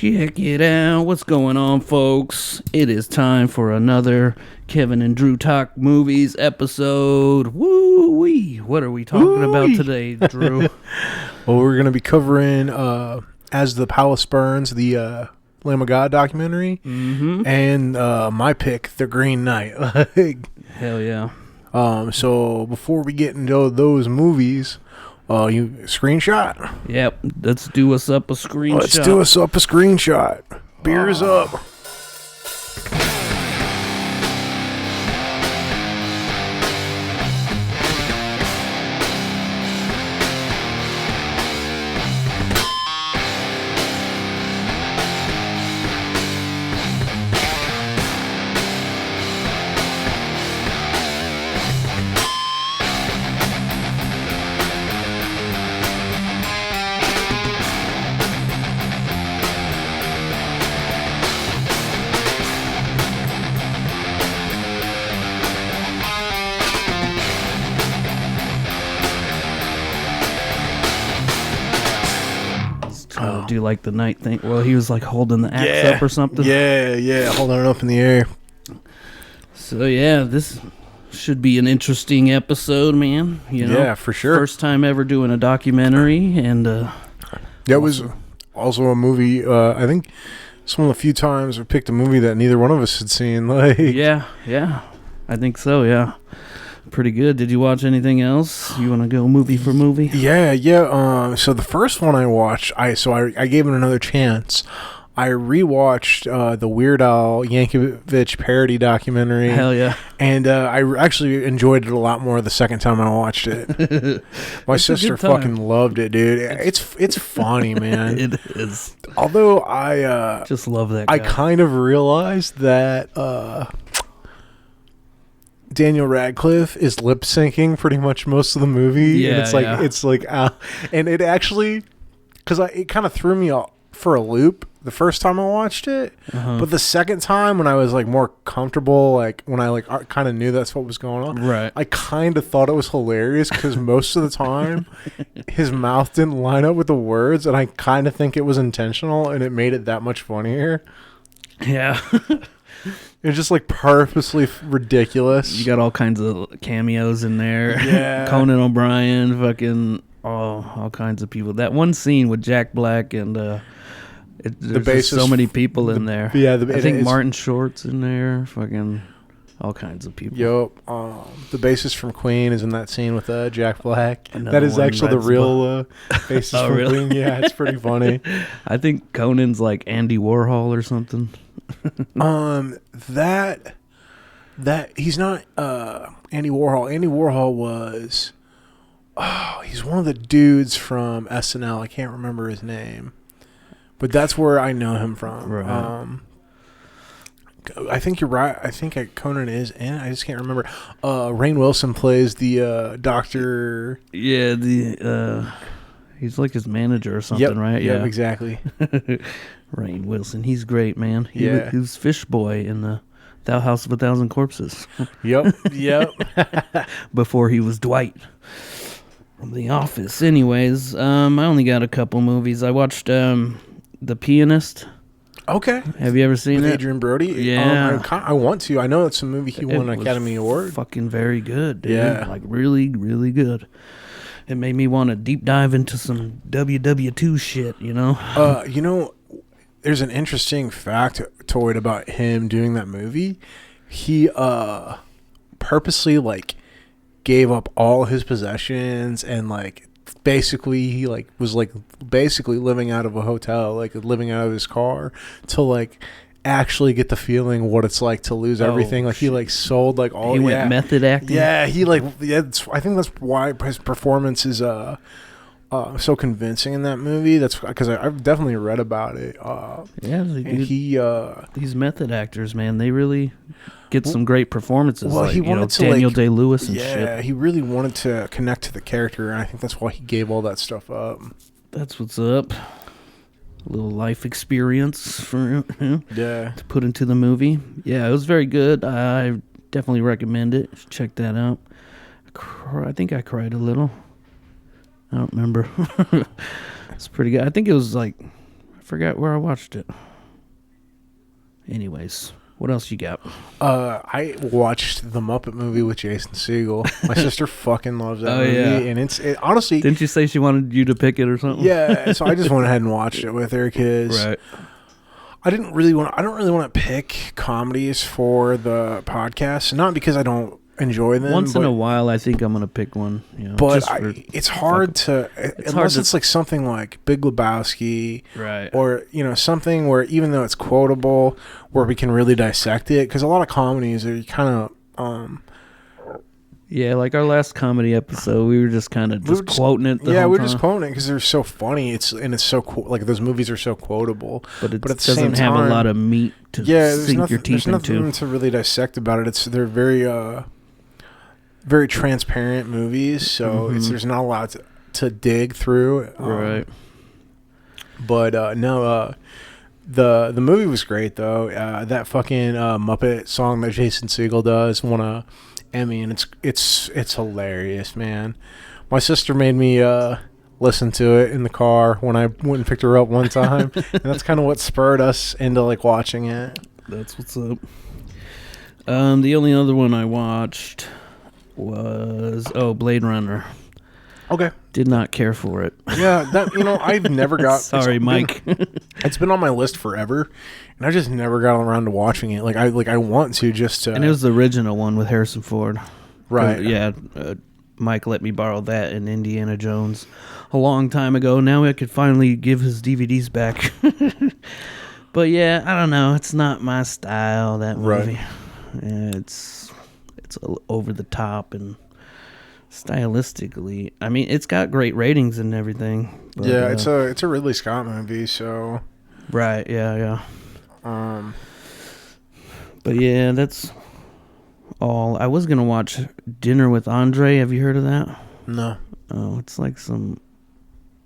Check it out. What's going on, folks? It is time for another Kevin and Drew Talk Movies episode. Woo-wee. What are we talking about today, Drew? Well, we're going to be covering As the Palace Burns, the Lamb of God documentary, and my pick, The Green Knight. Hell yeah. So before we get into those movies, you screenshot? Yep. Let's do us up a screenshot. Let's do us up a screenshot. Beers up. Do like the night thing. Well, he was like holding the axe up or something. Yeah, holding it up in the air. So yeah, this should be an interesting episode, man. You know, yeah, for sure. First time ever doing a documentary, and that was also a movie. I think it's one of the few times we picked a movie that neither one of us had seen. Like, yeah, I think so. Yeah. Pretty good. Did you watch anything else? You want to go movie for movie? Yeah. So the first one I watched, I gave it another chance. I rewatched the Weird Al Yankovic parody documentary. Hell yeah! And I actually enjoyed it a lot more the second time I watched it. My sister fucking loved it, dude. It's funny, man. It is. Although I just love that guy. I kind of realized that Daniel Radcliffe is lip syncing pretty much most of the movie. Yeah, and it's like, and it actually, because it kind of threw me off for a loop the first time I watched it, but the second time when I was like more comfortable, like when I like kind of knew that's what was going on, right? I kind of thought it was hilarious because most of the time his mouth didn't line up with the words, and I kind of think it was intentional, and it made it that much funnier. Yeah. It's just like purposely ridiculous. You got all kinds of cameos in there. Yeah. Conan O'Brien, fucking all kinds of people. That one scene with Jack Black and there's just so many people in there. Yeah, I think Martin Short's in there. Fucking all kinds of people. Yup. The bassist from Queen is in that scene with Jack Black. That is actually the real bassist from Queen. Yeah, it's pretty funny. I think Conan's like Andy Warhol or something. That he's not Andy Warhol. Andy Warhol was he's one of the dudes from SNL. I can't remember his name, but that's where I know him from. Right. I think you're right. I think Conan is in. I just can't remember. Rainn Wilson plays the doctor. Yeah, he's like his manager or something, right? Yeah, exactly. Rainn Wilson, he's great, man. He was Fish Boy in the Thou House of a Thousand Corpses. Yep. Before he was Dwight from The Office. Anyways, I only got a couple movies. I watched The Pianist. Okay. Have you ever seen it? Adrian Brody? Yeah. I want to. I know it's a movie he won an Academy Award. Fucking very good, dude. Yeah. Like really, really good. It made me want to deep dive into some WW2 shit, you know? There's an interesting factoid about him doing that movie. He purposely like gave up all his possessions and like basically he like was like basically living out of a hotel, like living out of his car to like actually get the feeling what it's like to lose everything. Like he like sold like all. He went method acting. Yeah, he like I think that's why his performance is so convincing in that movie. That's because I've definitely read about it. These method actors, man, they really get some great performances. Well, like, he wanted to Daniel like, Day-Lewis and shit. Yeah, he really wanted to connect to the character, and I think that's why he gave all that stuff up. That's what's up. A little life experience for him to put into the movie. Yeah, it was very good. I definitely recommend it. Check that out. I think I cried a little. I don't remember. It's pretty good. I think it was like, I forgot where I watched it. Anyways, what else you got? I watched the Muppet movie with Jason Segel. My sister fucking loves that movie, yeah. and it honestly. Didn't you say she wanted you to pick it or something? Yeah, so I just went ahead and watched it with her because right. I don't really want to pick comedies for the podcast, not because I don't enjoy them. Once in a while, I think I'm gonna pick one. You know, but it's hard to unless it's like something like Big Lebowski, right? Or something where even though it's quotable, where we can really dissect it, because a lot of comedies are kind of yeah, like our last comedy episode, we were just kind of quoting it. We were just quoting it because they're so funny. It's so cool. Like those movies are so quotable, but it doesn't have a lot of meat to sink your teeth into. There's nothing to really dissect about it. They're very very transparent movies, so there's not a lot to dig through. Right. But the movie was great though. That fucking Muppet song that Jason Segel does won a Emmy, and it's hilarious, man. My sister made me listen to it in the car when I went and picked her up one time, and that's kind of what spurred us into like watching it. That's what's up. The only other one I watched was Blade Runner. Okay. Did not care for it. Yeah, that I've never got. Sorry, Mike. It's been on my list forever, and I just never got around to watching it. I want to just. And it was the original one with Harrison Ford. Right. Yeah. Mike let me borrow that in Indiana Jones a long time ago. Now I could finally give his DVDs back. But yeah, I don't know. It's not my style, that movie. Right. Yeah, it's over the top and stylistically. I mean, it's got great ratings and everything. But, yeah, it's a Ridley Scott movie, so. Right. Yeah. But yeah, that's all. I was gonna watch Dinner with Andre. Have you heard of that? No. Oh, it's like some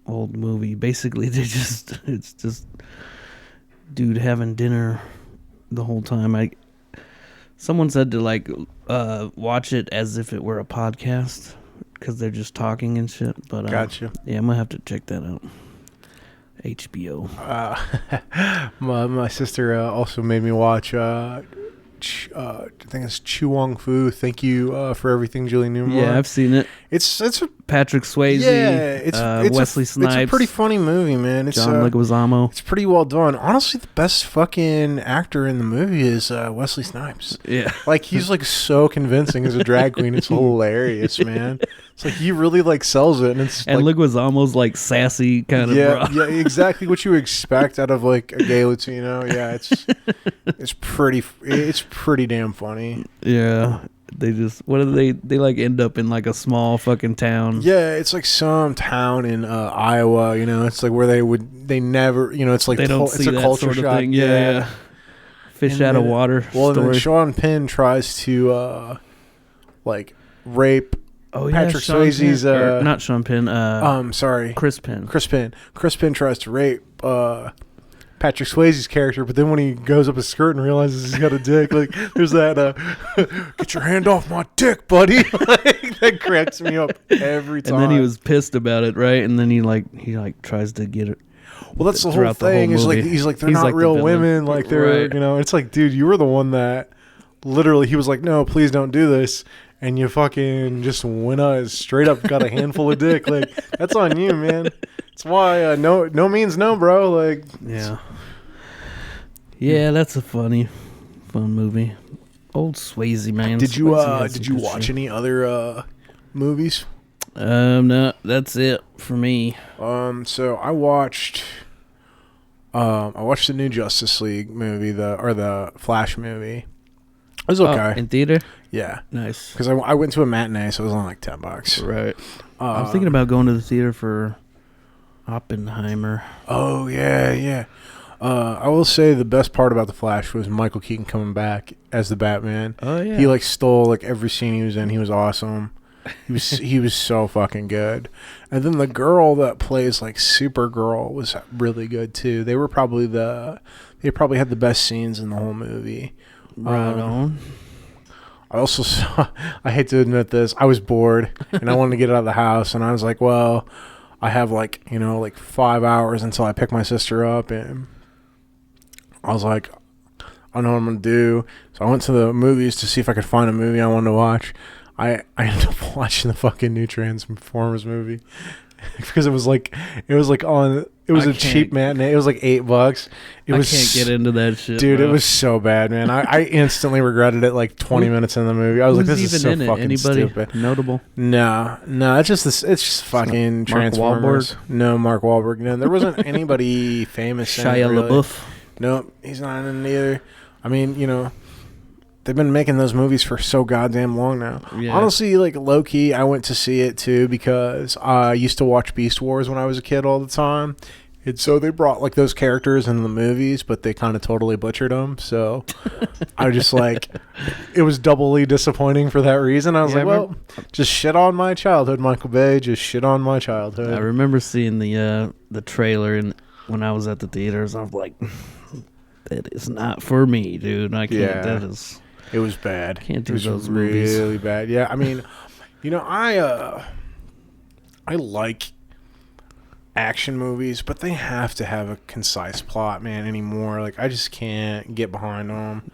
old movie. Basically, it's just dude having dinner the whole time. Someone said to watch it as if it were a podcast because they're just talking and shit. But gotcha. Yeah, I'm gonna have to check that out. HBO. My sister also made me watch. I think it's Chu Wong Fu. Thank you for everything, Julie Newmar. Yeah, I've seen it. It's Patrick Swayze. Yeah, it's Wesley Snipes. It's a pretty funny movie, man. It's John Leguizamo. It's pretty well done. Honestly, the best fucking actor in the movie is Wesley Snipes. Yeah, like he's like so convincing as a drag queen. It's hilarious, man. It's like he really like sells it, and Leguizamo's like sassy kind of. Yeah, exactly what you expect out of like a gay Latino. Yeah, it's pretty damn funny. Yeah. They just they like end up in like a small fucking town. Yeah, it's like some town in Iowa, it's like where they never, it's like they don't see it's a that culture sort of shock. thing. Yeah. Fish out of water. Well, and then Sean Penn tries to like rape Patrick Swayze's not Sean Penn. Sorry. Chris Penn. Chris Penn tries to rape Patrick Swayze's character, but then when he goes up his skirt and realizes he's got a dick, like there's that get your hand off my dick, buddy. Like, that cracks me up every time. And then he was pissed about it, right? And then he tries to get it. Well, that's the whole thing. He's like they're not real women. Like they're right. It's like, dude, you were the one that literally he was like, no, please don't do this, and you fucking just went straight up got a handful of dick. Like that's on you, man. That's why no means no, bro. Like yeah, that's a fun movie. Old Swayze, man. Did you watch any other movies? No, that's it for me. So I watched the new Justice League movie, the Flash movie. It was okay. In theater? Yeah. Nice. Because I went to a matinee, so it was only like $10. Right. I'm thinking about going to the theater for Oppenheimer. Oh, yeah. I will say the best part about The Flash was Michael Keaton coming back as the Batman. Oh, yeah. He stole every scene he was in. He was awesome. He was so fucking good. And then the girl that plays Supergirl was really good too. They probably had the best scenes in the whole movie. Right on. I also saw, I hate to admit this, I was bored and I wanted to get out of the house, and I was like, well, I have like 5 hours until I pick my sister up, and I was like, I don't know what I'm gonna do. So I went to the movies to see if I could find a movie I wanted to watch. I ended up watching the fucking new Transformers movie because it was a cheap matinee. It was like $8. I can't get into that shit, dude. bro. It was so bad, man. I instantly regretted it like 20 minutes in the movie. I was like, this is so fucking Anybody stupid. Notable? No, it's just fucking Transformers. No, Mark Wahlberg. No, there wasn't anybody famous. Shia LaBeouf. Nope, he's not in it either. I mean, they've been making those movies for so goddamn long now. Yeah. Honestly, like low key, I went to see it too because I used to watch Beast Wars when I was a kid all the time. And so they brought like those characters in the movies, but they kind of totally butchered them. So I just like, it was doubly disappointing for that reason. I was just shit on my childhood, Michael Bay. Just shit on my childhood. I remember seeing the trailer and when I was at the theaters, I was like, that is not for me, dude. I can't. Yeah. It was bad. Can't do those movies. Really bad. Yeah, I mean, I like action movies, but they have to have a concise plot, man, anymore. Like, I just can't get behind them.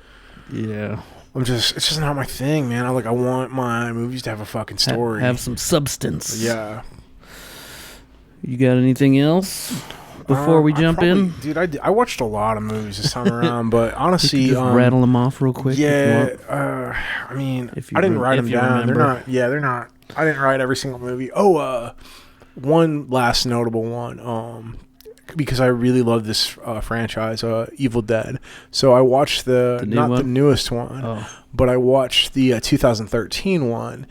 Yeah. It's just not my thing, man. I want my movies to have a fucking story. Have some substance. Yeah. You got anything else before we jump in? Dude, I watched a lot of movies this time around, but honestly... You could just rattle them off real quick. Yeah, I mean, I didn't write them down. They're not... I didn't write every single movie. One last notable one, because I really love this franchise, Evil Dead. So I watched the newest one, but I watched the 2013 one,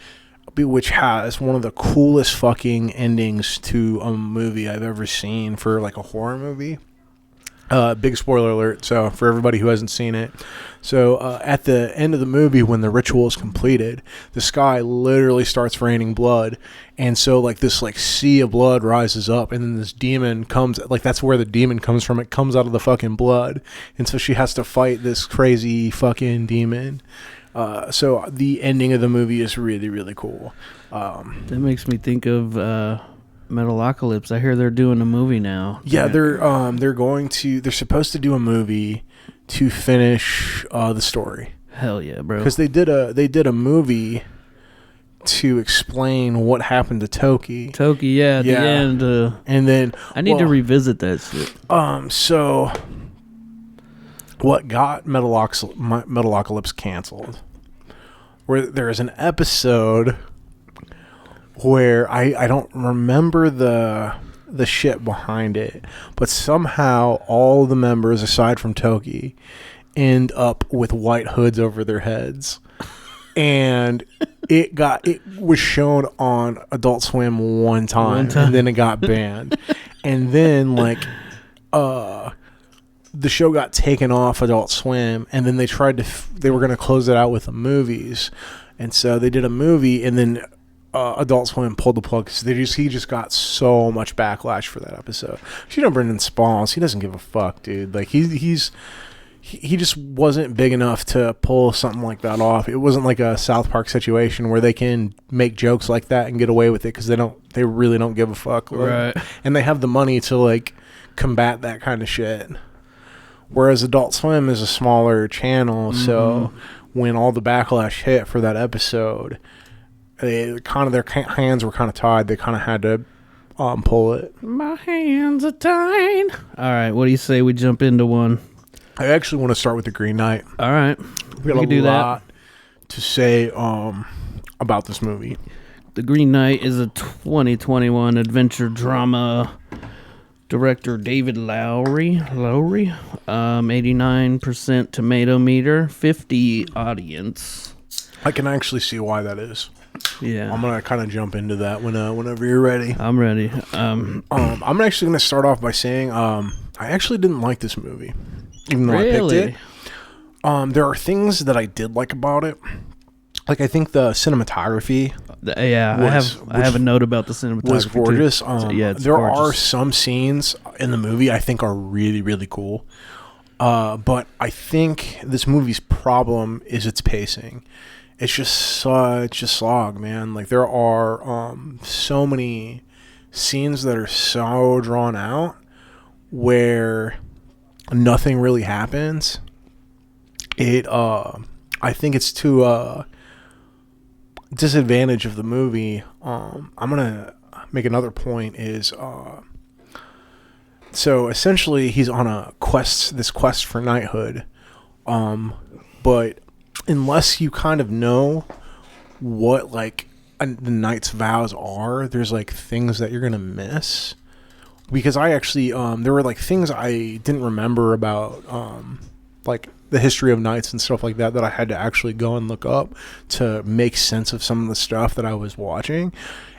which has one of the coolest fucking endings to a movie I've ever seen for like a horror movie. Big spoiler alert, so for everybody who hasn't seen it. So at the end of the movie, when the ritual is completed, the sky literally starts raining blood, and so like this like sea of blood rises up, and then this demon comes, like that's where the demon comes from. It comes out of the fucking blood, and so she has to fight this crazy fucking demon. So the ending of the movie is really, really cool. That makes me think of Metalocalypse. I hear they're doing a movie now. Yeah, they're supposed to do a movie to finish the story. Hell yeah, bro. Because they did a movie to explain what happened to Toki. At the end. And then I need to revisit that shit. So what got Metalocalypse canceled? Where there is an episode where I don't remember the shit behind it, but somehow all the members aside from Toki end up with white hoods over their heads, and it was shown on Adult Swim one time. And then it got banned, and then like the show got taken off Adult Swim, and then they were going to close it out with the movies, and so they did a movie, and then Adult Swim pulled the plug because he just got so much backlash for that episode. Brendan Spalls, he doesn't give a fuck, dude. Like he just wasn't big enough to pull something like that off. It wasn't like a South Park situation where they can make jokes like that and get away with it because they really don't give a fuck, right? And they have the money to like combat that kind of shit. Whereas Adult Swim is a smaller channel, so when all the backlash hit for that episode, their hands were kind of tied. They kind of had to pull it. My hands are tied. All right, what do you say we jump into one? I actually want to start with The Green Knight. All right, we got a lot to say about this movie. The Green Knight is a 2021 adventure drama. Director David Lowery, 89% tomato meter, 50 audience. I can actually see why that is. Yeah, I'm gonna kind of jump into that whenever you're ready. I'm ready. I'm actually gonna start off by saying I actually didn't like this movie, even though I picked it. There are things that I did like about it. Like I think the cinematography. I have a note about the cinematography. Was gorgeous. There gorgeous. Are some scenes in the movie I think are really, really cool. But I think this movie's problem is its pacing. It's just such a slog, man. Like there are so many scenes that are so drawn out where nothing really happens. I think it's to disadvantage of the movie. I'm gonna make another point is so essentially he's on a quest for knighthood, but unless you kind of know what like the knight's vows are, there's like things that you're gonna miss, because I actually there were like things I didn't remember about like the history of knights and stuff like that I had to actually go and look up to make sense of some of the stuff that I was watching.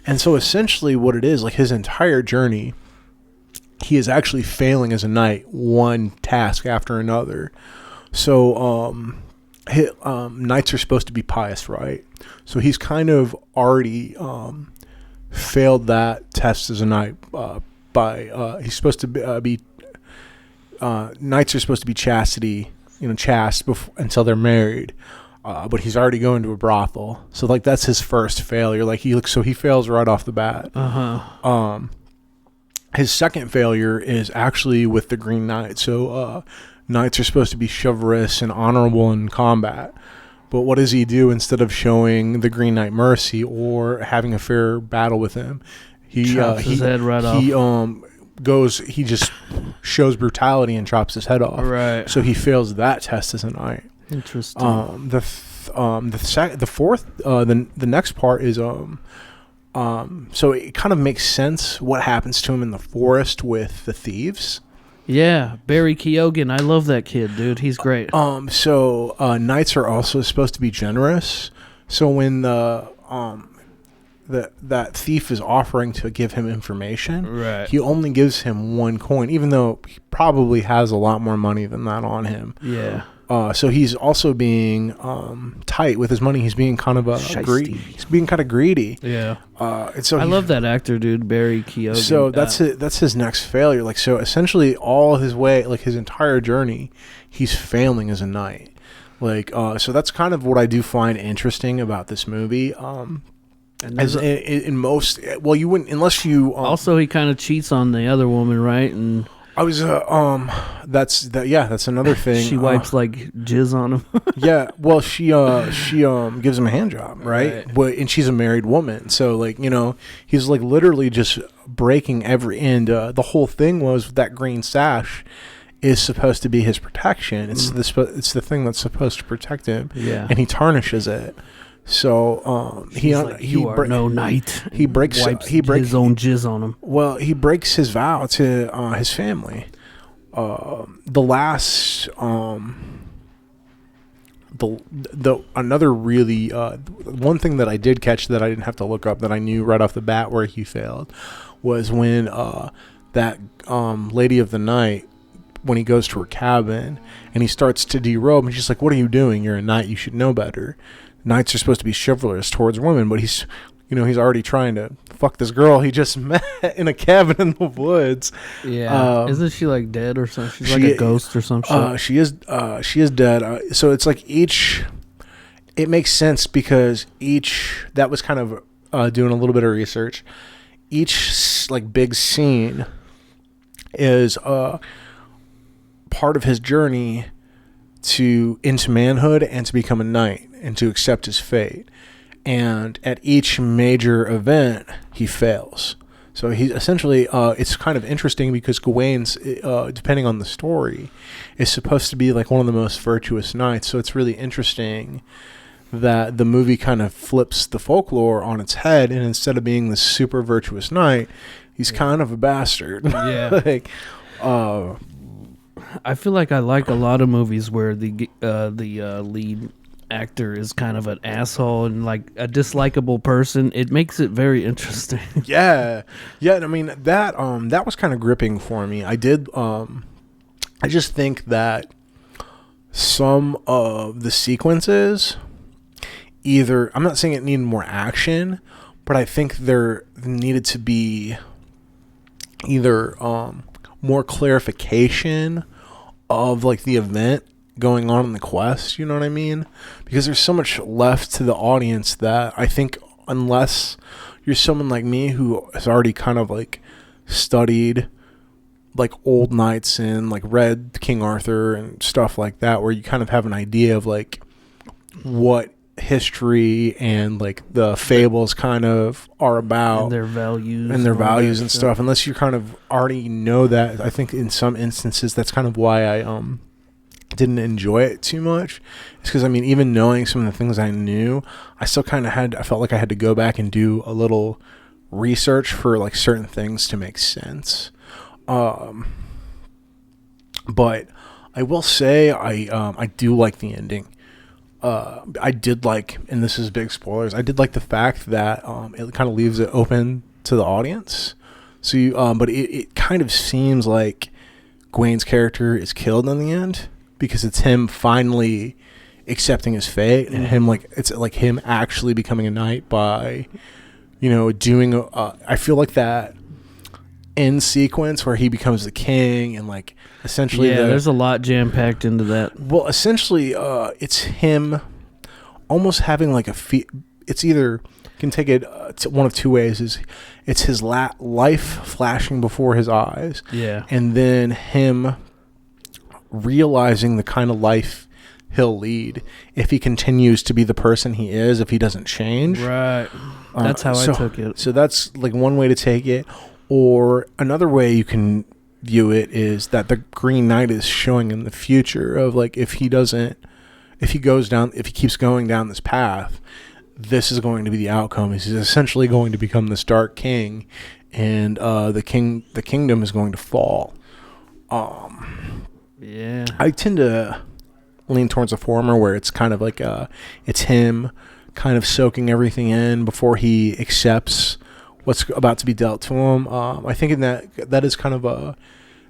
And so essentially what it is, like his entire journey, he is actually failing as a knight, one task after another. So knights are supposed to be pious, right? So he's kind of already failed that test as a knight he's supposed to be knights are supposed to be chastity, chaste until they're married, but he's already going to a brothel. So like that's his first failure. Like he fails right off the bat. His second failure is actually with the Green Knight. So knights are supposed to be chivalrous and honorable in combat, but what does he do instead of showing the Green Knight mercy or having a fair battle with him? He chops his head right off. He just shows brutality and chops his head off. Right. So he fails that test as a knight. Interesting. The next part is so it kind of makes sense what happens to him in the forest with the thieves. Yeah, Barry Keoghan. I love that kid, dude. He's great. So knights are also supposed to be generous. So when that thief is offering to give him information, right, he only gives him 1 coin, even though he probably has a lot more money than that on him. Yeah. So he's also being tight with his money. He's being kind of greedy. He's being kind of greedy. Yeah. And so I love that actor, dude, Barry Keoghan. So that's his next failure. Like, so essentially all his way, like his entire journey, he's failing as a knight. Like, so that's kind of what I do find interesting about this movie. As in most, well, you wouldn't unless you. Also, he kind of cheats on the other woman, right? And I was that's another thing. She wipes like jizz on him. Yeah, well, she gives him a hand job, right? But and she's a married woman, so like he's like literally just breaking every end. The whole thing was that green sash is supposed to be his protection. It's the thing that's supposed to protect him. Yeah, and he tarnishes it. So he no knight. He breaks his own jizz on him. Well, he breaks his vow to his family. The last another really one thing that I did catch that I didn't have to look up, that I knew right off the bat where he failed, was when that lady of the night, when he goes to her cabin and he starts to derobe, and she's like, "What are you doing? You're a knight. You should know better. Knights are supposed to be chivalrous towards women," but he's already trying to fuck this girl he just met in a cabin in the woods. Yeah, isn't she like dead or something? She's like a ghost or some shit. She is dead. So it's like it makes sense because that was kind of doing a little bit of research. Each like big scene is part of his journey into manhood and to become a knight and to accept his fate. And at each major event, he fails. So he essentially, it's kind of interesting because Gawain's, depending on the story, is supposed to be like one of the most virtuous knights. So it's really interesting that the movie kind of flips the folklore on its head, and instead of being this super virtuous knight, he's kind of a bastard. Yeah. Like, I feel like I like a lot of movies where the lead actor is kind of an asshole and like a dislikable person. It makes it very interesting. Yeah. I mean that was kind of gripping for me. I just think that some of the sequences, either, I'm not saying it needed more action, but I think there needed to be either more clarification of like the event going on in the quest, you know what I mean? Because there's so much left to the audience that I think unless you're someone like me who has already kind of like studied like old knights and like read King Aurthur and stuff like that, where you kind of have an idea of like what history and like the fables kind of are about, and their values and stuff. Unless you kind of already know that, I think in some instances that's kind of why I didn't enjoy it too much. It's because, I mean, even knowing some of the things I knew, I still kind of I felt like I had to go back and do a little research for like certain things to make sense. But I will say I do like the ending. I did like, and this is big spoilers, I did like the fact that it kind of leaves it open to the audience. So you, but it kind of seems like Gawain's character is killed in the end, because it's him finally accepting his fate, and him like, it's like him actually becoming a knight by, you know, doing I feel like that end sequence where he becomes the king and like essentially there's a lot jam-packed into that. Well, essentially it's him almost having like it's either, can take it one of two ways, is it's his life flashing before his eyes, and then him realizing the kind of life he'll lead if he continues to be the person he is, if he doesn't change. Right. That's how I took it. So that's like one way to take it. Or another way you can view it is that the Green Knight is showing him the future of like, if he keeps going down this path, this is going to be the outcome. He's essentially going to become this dark king, and the kingdom is going to fall. I tend to lean towards the former, where it's kind of like it's him kind of soaking everything in before he accepts what's about to be dealt to him. I think in that is kind of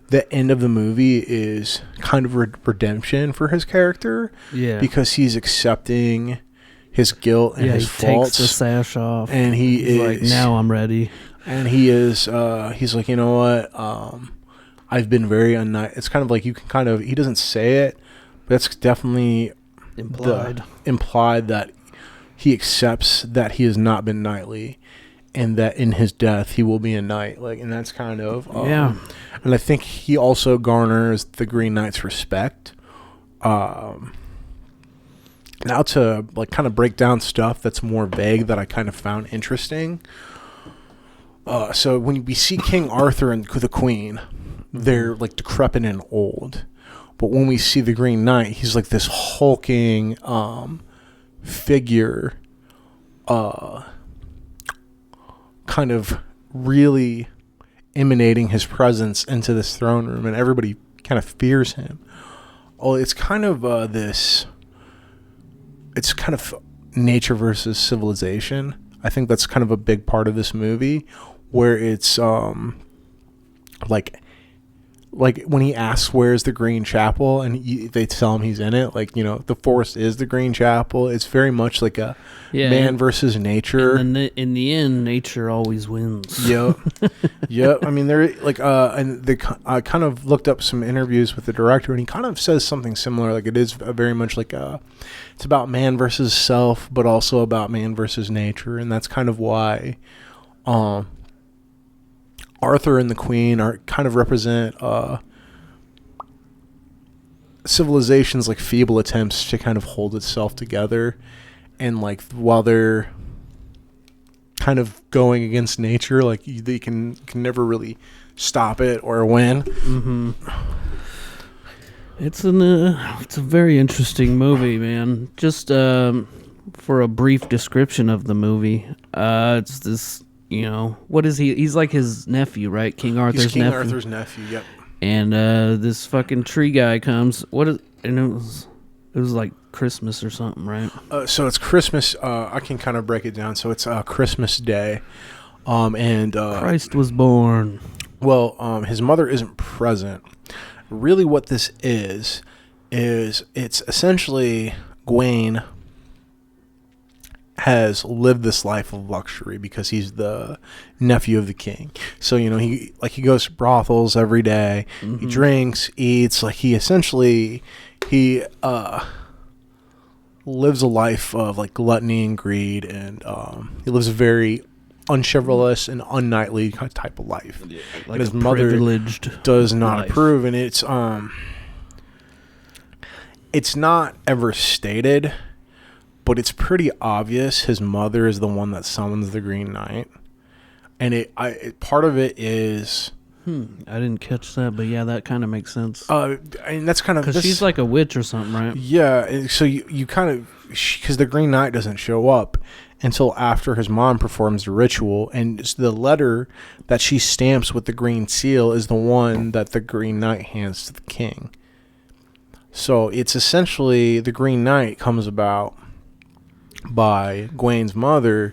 the end of the movie is kind of redemption for his character, because he's accepting his guilt and his faults. Takes the sash off, and he's like, now I'm ready. And he's like, you know what? I've been very unknight. It's kind of like, you can kind of, he doesn't say it, but it's definitely implied that he accepts that he has not been knightly, and that in his death he will be a knight. Like, and that's kind of and I think he also garners the Green Knight's respect. Now to like kind of break down stuff that's more vague that I kind of found interesting. So when we see King Aurthur and the Queen, they're like decrepit and old. But when we see the Green Knight, he's like this hulking figure, kind of really emanating his presence into this throne room, and everybody kind of fears him. Oh, it's kind of it's kind of nature versus civilization. I think that's kind of a big part of this movie, where it's like when he asks where's the Green Chapel, and they tell him he's in it, like, you know, the forest is the Green Chapel. It's very much like a man versus nature. And in the end, nature always wins. Yep. I mean, they're like, and I kind of looked up some interviews with the director, and he kind of says something similar. Like, it is very much like it's about man versus self, but also about man versus nature, and that's kind of why Arthur and the Queen are kind of represent civilization's like feeble attempts to kind of hold itself together, and like while they're kind of going against nature, like they can never really stop it or win. Mm-hmm. It's a very interesting movie, man. Just for a brief description of the movie, it's this. You know, what is he? He's like his nephew, right? King Arthur's nephew. King Arthur's nephew, yep. And this fucking tree guy comes. And it was like Christmas or something, right? So it's Christmas. I can kind of break it down. So it's Christmas Day, and Christ was born. Well, his mother isn't present. Really, what this is it's essentially Gawain has lived this life of luxury because he's the nephew of the king. So, you know, he goes to brothels every day. Mm-hmm. He drinks, eats, like he lives a life of like gluttony and greed, and he lives a very unchivalrous and unknightly type of life. Yeah, like and his mother does not approve, and it's not ever stated, but it's pretty obvious his mother is the one that summons the Green Knight, and part of it is. I didn't catch that, but yeah, that kind of makes sense. And that's kind of because she's like a witch or something, right? Yeah, and so you kind of because the Green Knight doesn't show up until after his mom performs the ritual, and the letter that she stamps with the green seal is the one that the Green Knight hands to the king. So it's essentially the Green Knight comes about by Gawain's mother.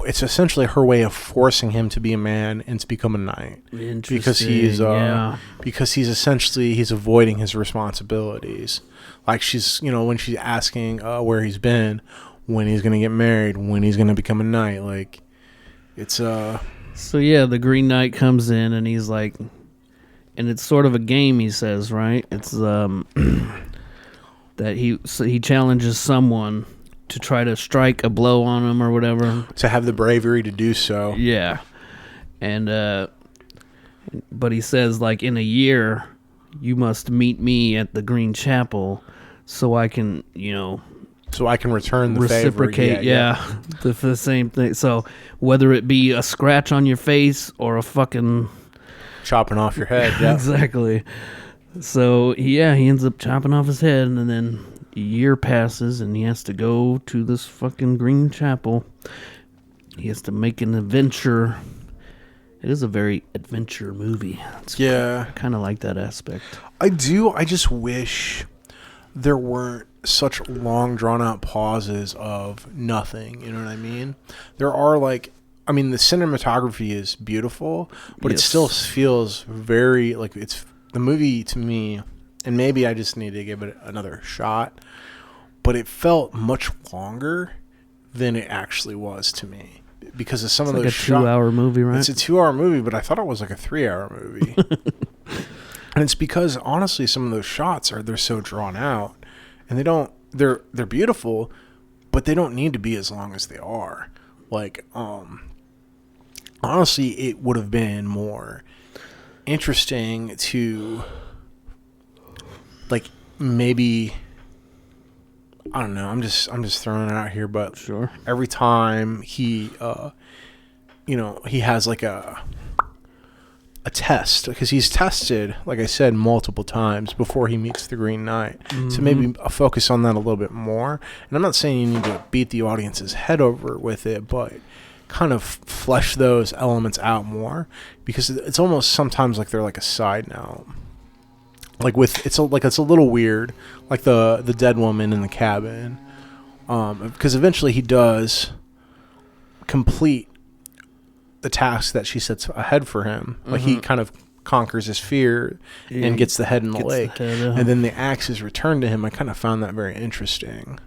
It's essentially her way of forcing him to be a man and to become a knight, because he's he's avoiding his responsibilities. Like she's, when she's asking where he's been, when he's gonna get married, when he's gonna become a knight. Like it's So yeah, the Green Knight comes in and he's like, and it's sort of a game. He says, right? It's that he challenges someone to try to strike a blow on him or whatever. To have the bravery to do so. Yeah. And, but he says, like, in a year, you must meet me at the Green Chapel so I can, So I can return the reciprocate, favor. Yeah. The same thing. So whether it be a scratch on your face or a fucking... chopping off your head, yeah. Exactly. So, yeah, he ends up chopping off his head, and then... a year passes and he has to go to this fucking Green Chapel. He has to make an adventure. It is a very adventure movie. I kind of like that aspect. I do. I just wish there weren't such long drawn out pauses of nothing. You know what I mean? There are the cinematography is beautiful, but it still feels very like it's the movie to me. And maybe I just need to give it another shot. But it felt much longer than it actually was to me. Because of some of those shots. It's like a 2-hour movie, right? It's a 2-hour movie, but I thought it was like a 3-hour movie. And it's because, honestly, some of those shots they're so drawn out. And they're beautiful, but they don't need to be as long as they are. Like, honestly, it would have been more interesting to... like maybe I don't know. I'm just throwing it out here, but sure. Every time he he has like a test, because he's tested, like I said, multiple times before he meets the Green Knight. Mm-hmm. So maybe focus on that a little bit more. And I'm not saying you need to beat the audience's head over with it, but kind of flesh those elements out more, because it's almost sometimes like they're like a side note. Like it's a little weird, like the dead woman in the cabin, because eventually he does complete the task that she sets ahead for him. Like he kind of conquers his fear and gets the head in the lake, and then the axe is returned to him. I kind of found that very interesting,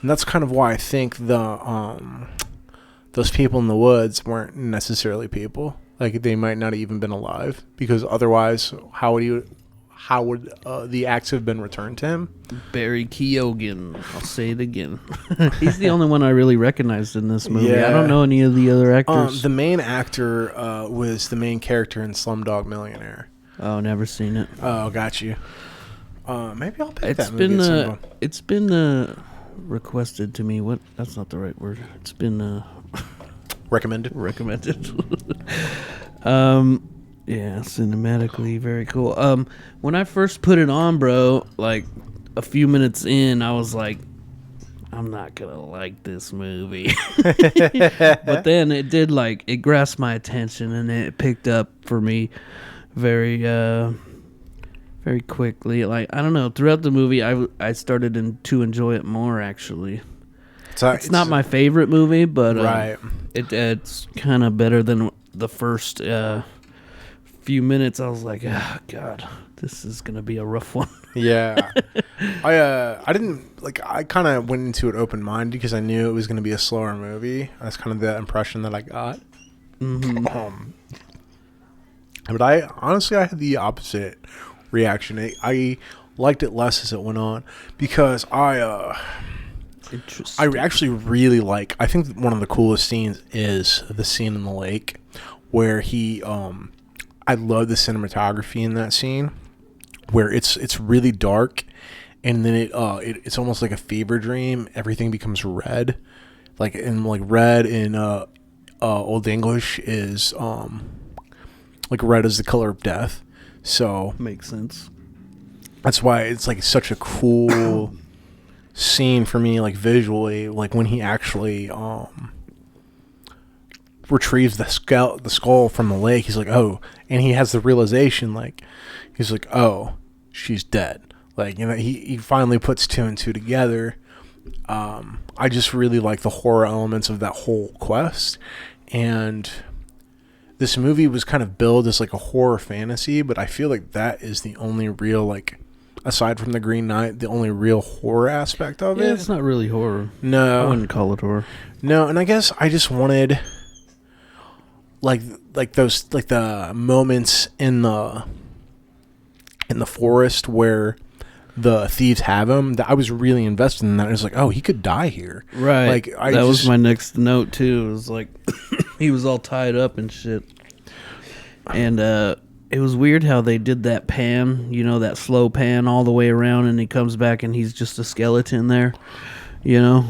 and that's kind of why I think those people in the woods weren't necessarily people. Like they might not have even been alive, because otherwise, how would the axe have been returned to him? Barry Keoghan. I'll say it again. He's the only one I really recognized in this movie. Yeah. I don't know any of the other actors. The main actor was the main character in Slumdog Millionaire. Oh, never seen it. Oh, got you. Maybe I'll pick that movie at some point. It's been requested to me. What? That's not the right word. It's been recommended. Yeah, cinematically very cool. When I first put it on, bro, like a few minutes in, I was like, I'm not gonna like this movie. But then it did, like, it grasped my attention and it picked up for me very very quickly. Like, I don't know, throughout the movie I started to enjoy it more, actually. It's not my favorite movie, but right. It's kind of better than the first few minutes. I was like, oh god, this is gonna be a rough one. Yeah. I didn't, like, I kind of went into it open-minded because I knew it was gonna be a slower movie. That's kind of the impression that I got. But I had the opposite reaction. I liked it less as it went on, because Interesting. I actually really like. I think one of the coolest scenes is the scene in the lake, where he. I love the cinematography in that scene, where it's really dark, and then it's almost like a fever dream. Everything becomes red, like red in Old English is like red is the color of death. So makes sense. That's why it's like such a cool scene for me, like visually, like when he actually retrieves the skull from the lake. He's like, oh, and he has the realization, like he's like, oh, she's dead. Like, you know, he finally puts two and two together. I just really like the horror elements of that whole quest, and this movie was kind of billed as like a horror fantasy, but I feel like that is the only real, like, aside from the Green Knight, the only real horror aspect of it. Yeah, it's not really horror. No. I wouldn't call it horror. No, and I guess I just wanted like those, like the moments in the forest where the thieves have him, that I was really invested in that. I was like, oh, he could die here. Right. Like that was my next note too. It was like he was all tied up and shit. And it was weird how they did that pan, you know, that slow pan all the way around, and he comes back and he's just a skeleton there, you know.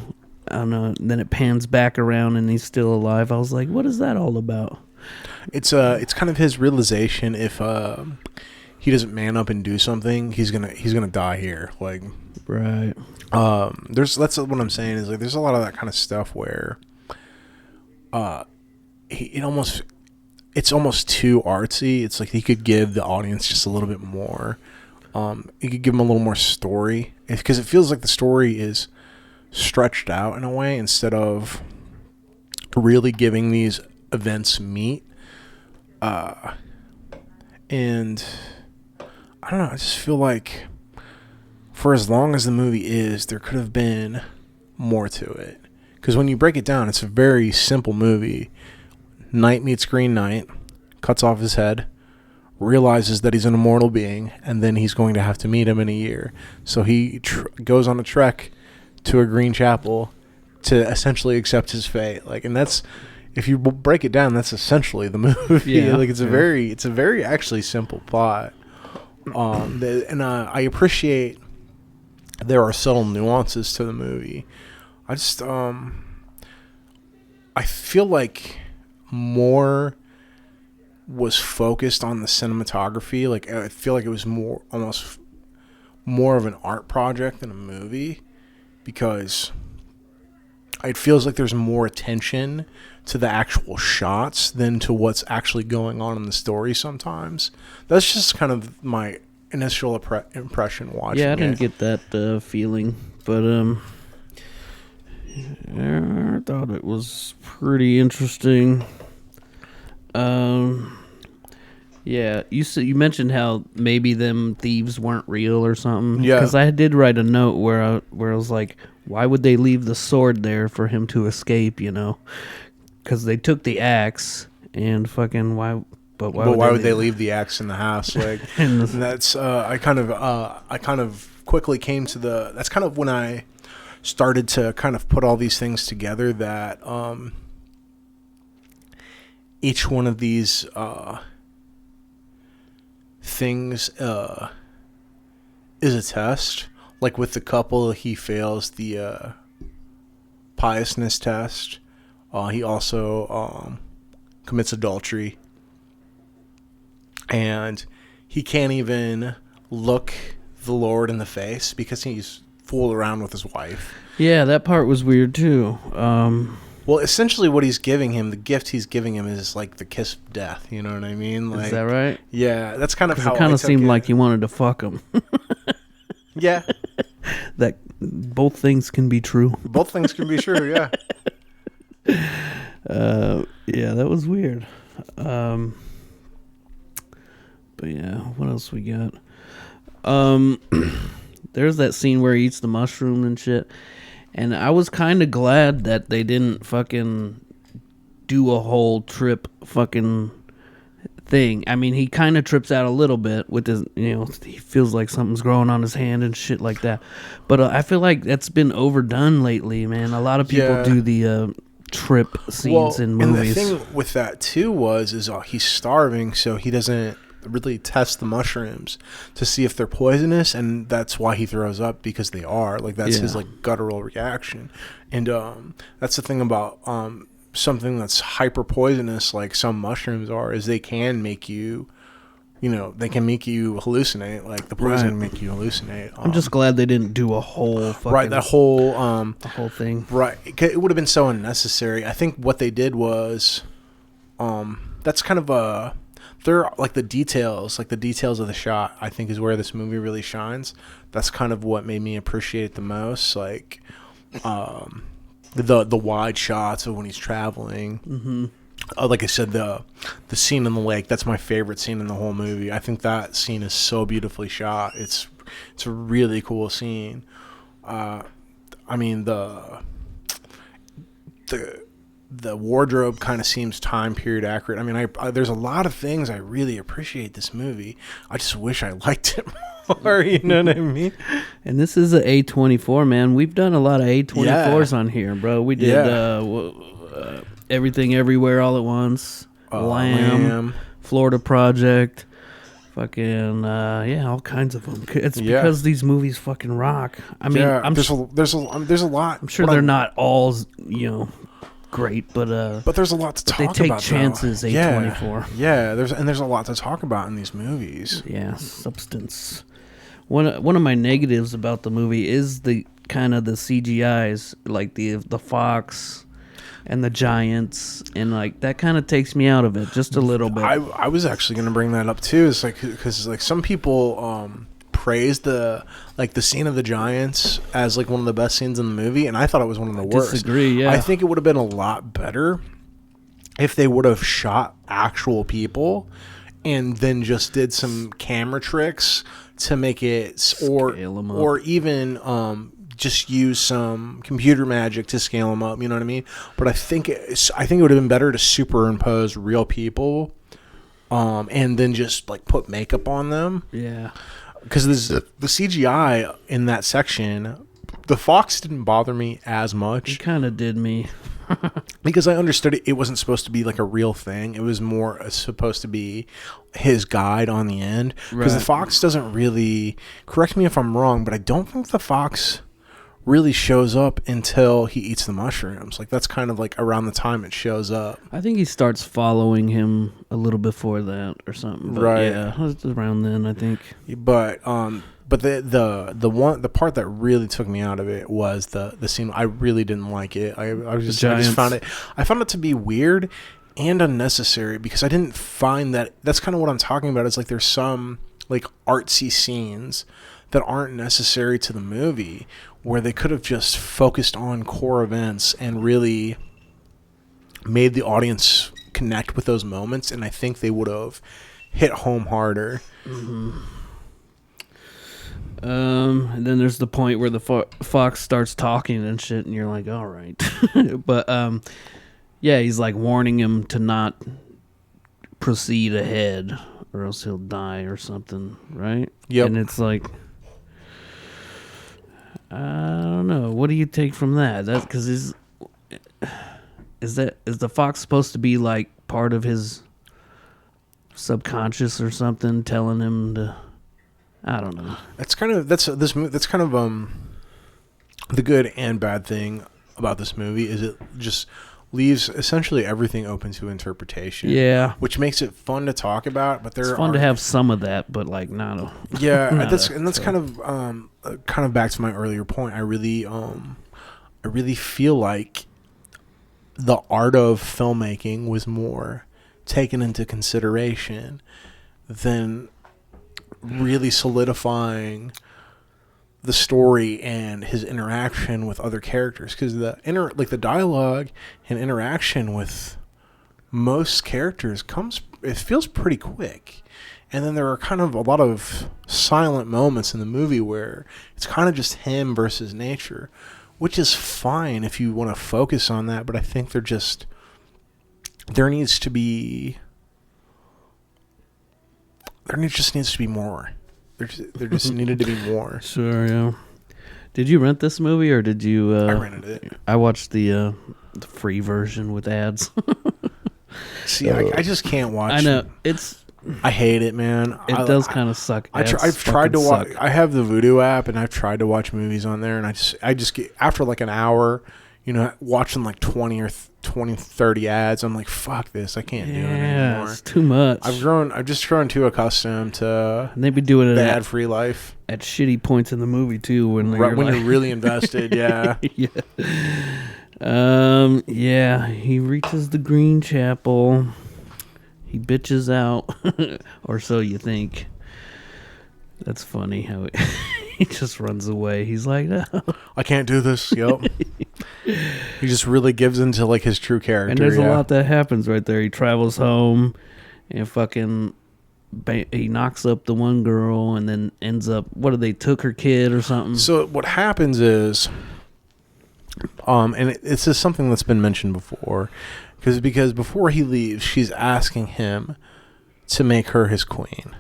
I don't know. And then it pans back around and he's still alive. I was like, what is that all about? It's kind of his realization, if he doesn't man up and do something, he's gonna die here. Like, right. That's what I'm saying, is like there's a lot of that kind of stuff where it's almost too artsy. It's like he could give the audience just a little bit more. He could give them a little more story, because it feels like the story is stretched out in a way instead of really giving these events meat. And I don't know, I just feel like for as long as the movie is, there could have been more to it. Because when you break it down, it's a very simple movie. Knight meets Green Knight, cuts off his head, realizes that he's an immortal being, and then he's going to have to meet him in a year. So he goes on a trek to a green chapel to essentially accept his fate. Like, and that's, if you break it down, that's essentially the movie. Yeah. Like, it's a very actually simple plot. I appreciate there are subtle nuances to the movie. I just I feel like more was focused on the cinematography. Like, I feel like it was almost more of an art project than a movie, because it feels like there's more attention to the actual shots than to what's actually going on in the story sometimes. That's just kind of my initial impression watching it. Yeah, I didn't get that feeling, but I thought it was pretty interesting. Yeah, you mentioned how maybe them thieves weren't real or something. Yeah, because I did write a note where I was like, why would they leave the sword there for him to escape? You know, because they took the axe and fucking why. But why would they leave the axe in the house? Like, and that's I kind of quickly came to that's kind of when I started to kind of put all these things together, that each one of these things is a test. Like with the couple, he fails the piousness test. He also commits adultery. And he can't even look the Lord in the face because he's fooled around with his wife. Yeah, that part was weird too. Well, essentially what he's giving him, the gift he's giving him, is like the kiss of death. You know what I mean? Like, is that right? Yeah, that's kind of how it kind of seemed like he wanted to fuck him. Yeah. That both things can be true. Both things can be true, yeah. Yeah, that was weird. But yeah, what else we got? There's that scene where he eats the mushroom and shit. And I was kind of glad that they didn't fucking do a whole trip fucking thing. I mean, he kind of trips out a little bit with his, he feels like something's growing on his hand and shit like that. But I feel like that's been overdone lately, man. A lot of people do the trip scenes in movies. And the thing with that too is he's starving, so he doesn't really test the mushrooms to see if they're poisonous, and that's why he throws up, because they are. Like, that's his like guttural reaction. And that's the thing about something that's hyper poisonous, like some mushrooms are, is they can make you they can make you hallucinate. Like, the poison can make you hallucinate. I'm just glad they didn't do a whole fucking... the whole thing. Right. It would have been so unnecessary. I think what they did was... that's kind of they're like the details of the shot, I think, is where this movie really shines. That's kind of what made me appreciate it the most. Like, the wide shots of when he's traveling. Mm-hmm. Like I said, the scene in the lake, that's my favorite scene in the whole movie. I think that scene is so beautifully shot. It's a really cool scene. I mean, the wardrobe kind of seems time period accurate. I mean, there's a lot of things I really appreciate this movie. I just wish I liked it more, you know what I mean? And this is an A24, man. We've done a lot of A24s on here, bro. We did Everything Everywhere All at Once, Lamb, Florida Project, fucking all kinds of them. It's because these movies fucking rock. I mean, there's a lot. I'm sure they're not all great, but there's a lot to talk about. They take chances. Though. A24. There's a lot to talk about in these movies. Yeah, substance. One of my negatives about the movie is the kind of the CGIs, like the fox and the giants, and like that kind of takes me out of it just a little bit. I was actually going to bring that up too. It's like, because like some people praised the scene of the giants as like one of the best scenes in the movie, and I thought it was one of the worst. Disagree. Yeah, I think it would have been a lot better if they would have shot actual people and then just did some camera tricks to make it, or even just use some computer magic to scale them up. You know what I mean? But I think it would have been better to superimpose real people, and then just like put makeup on them. Yeah. Because the CGI in that section, the fox didn't bother me as much. It kind of did me. Because I understood it wasn't supposed to be like a real thing. It was more supposed to be his guide on the end. Because the fox doesn't really, correct me if I'm wrong, but I don't think the fox really shows up until he eats the mushrooms. Like, that's kind of like around the time it shows up. I think he starts following him a little before that or something. But right. Yeah, it was around then, I think. But the part that really took me out of it was the scene. I really didn't like it. I just found it to be weird and unnecessary, because I didn't find that. That's kind of what I'm talking about. It's like there's some like artsy scenes that aren't necessary to the movie, where they could have just focused on core events and really made the audience connect with those moments, and I think they would have hit home harder. Mm-hmm. And then there's the point where the fox starts talking and shit, and you're like, all right. But he's like warning him to not proceed ahead or else he'll die or something, right? Yep. And it's like, I don't know. What do you take from that? That's because is the fox supposed to be like part of his subconscious or something, telling him to? I don't know. That's kind of the good and bad thing about this movie is it just leaves essentially everything open to interpretation. Yeah, which makes it fun to talk about. But it's fun to have some of that, but like not. That's kind of back to my earlier point. I really feel like the art of filmmaking was more taken into consideration than really solidifying the story and his interaction with other characters, because the dialogue and interaction with most characters feels pretty quick, and then there are kind of a lot of silent moments in the movie where it's kind of just him versus nature, which is fine if you want to focus on that, but I think there needs to be just needs to be more. There just needed to be more. Sure, yeah. Did you rent this movie or did you? I rented it. I watched the free version with ads. See, I just can't watch. I know I hate it, man. It does kind of suck. I've tried to watch. I have the Vudu app, and I've tried to watch movies on there, and I just get after like an hour, watching like 20, 30 ads. I'm like, fuck this. I can't do it anymore. It's too much. I've just grown too accustomed to. And they be doing it the ad-free life at shitty points in the movie too, when you're really invested. Yeah. Yeah. He reaches the Green Chapel. He bitches out, or so you think. That's funny how he just runs away. He's like, no. I can't do this. Yep. He just really gives into like his true character. And there's a lot that happens right there. He travels home and fucking he knocks up the one girl and then ends up, they took her kid or something? So what happens is, and it's just something that's been mentioned before, because before he leaves, she's asking him to make her his queen.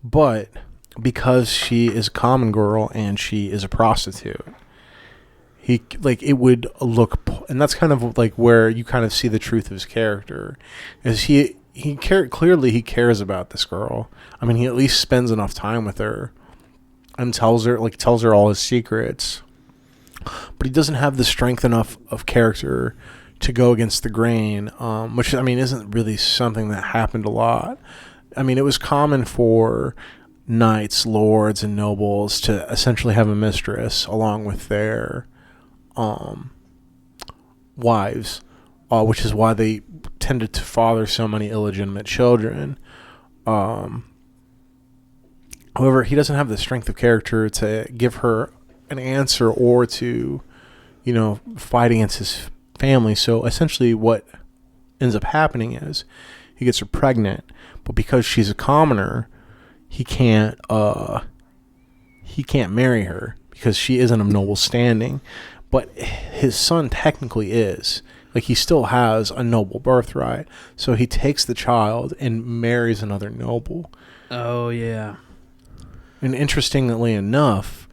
But because she is a common girl and she is a prostitute, it would look, and that's kind of like where you kind of see the truth of his character, is clearly he cares about this girl. I mean, he at least spends enough time with her and tells her all his secrets, but he doesn't have the strength enough of character to go against the grain, which, I mean, isn't really something that happened a lot. I mean, it was common for knights, lords, and nobles to essentially have a mistress along with their wives, which is why they tended to father so many illegitimate children. However, he doesn't have the strength of character to give her an answer or to, fight against his family. So essentially what ends up happening is he gets her pregnant, but because she's a commoner, he can't marry her because she isn't of noble standing. But his son technically is. Like, he still has a noble birthright. So he takes the child and marries another noble. Oh, yeah. And interestingly enough,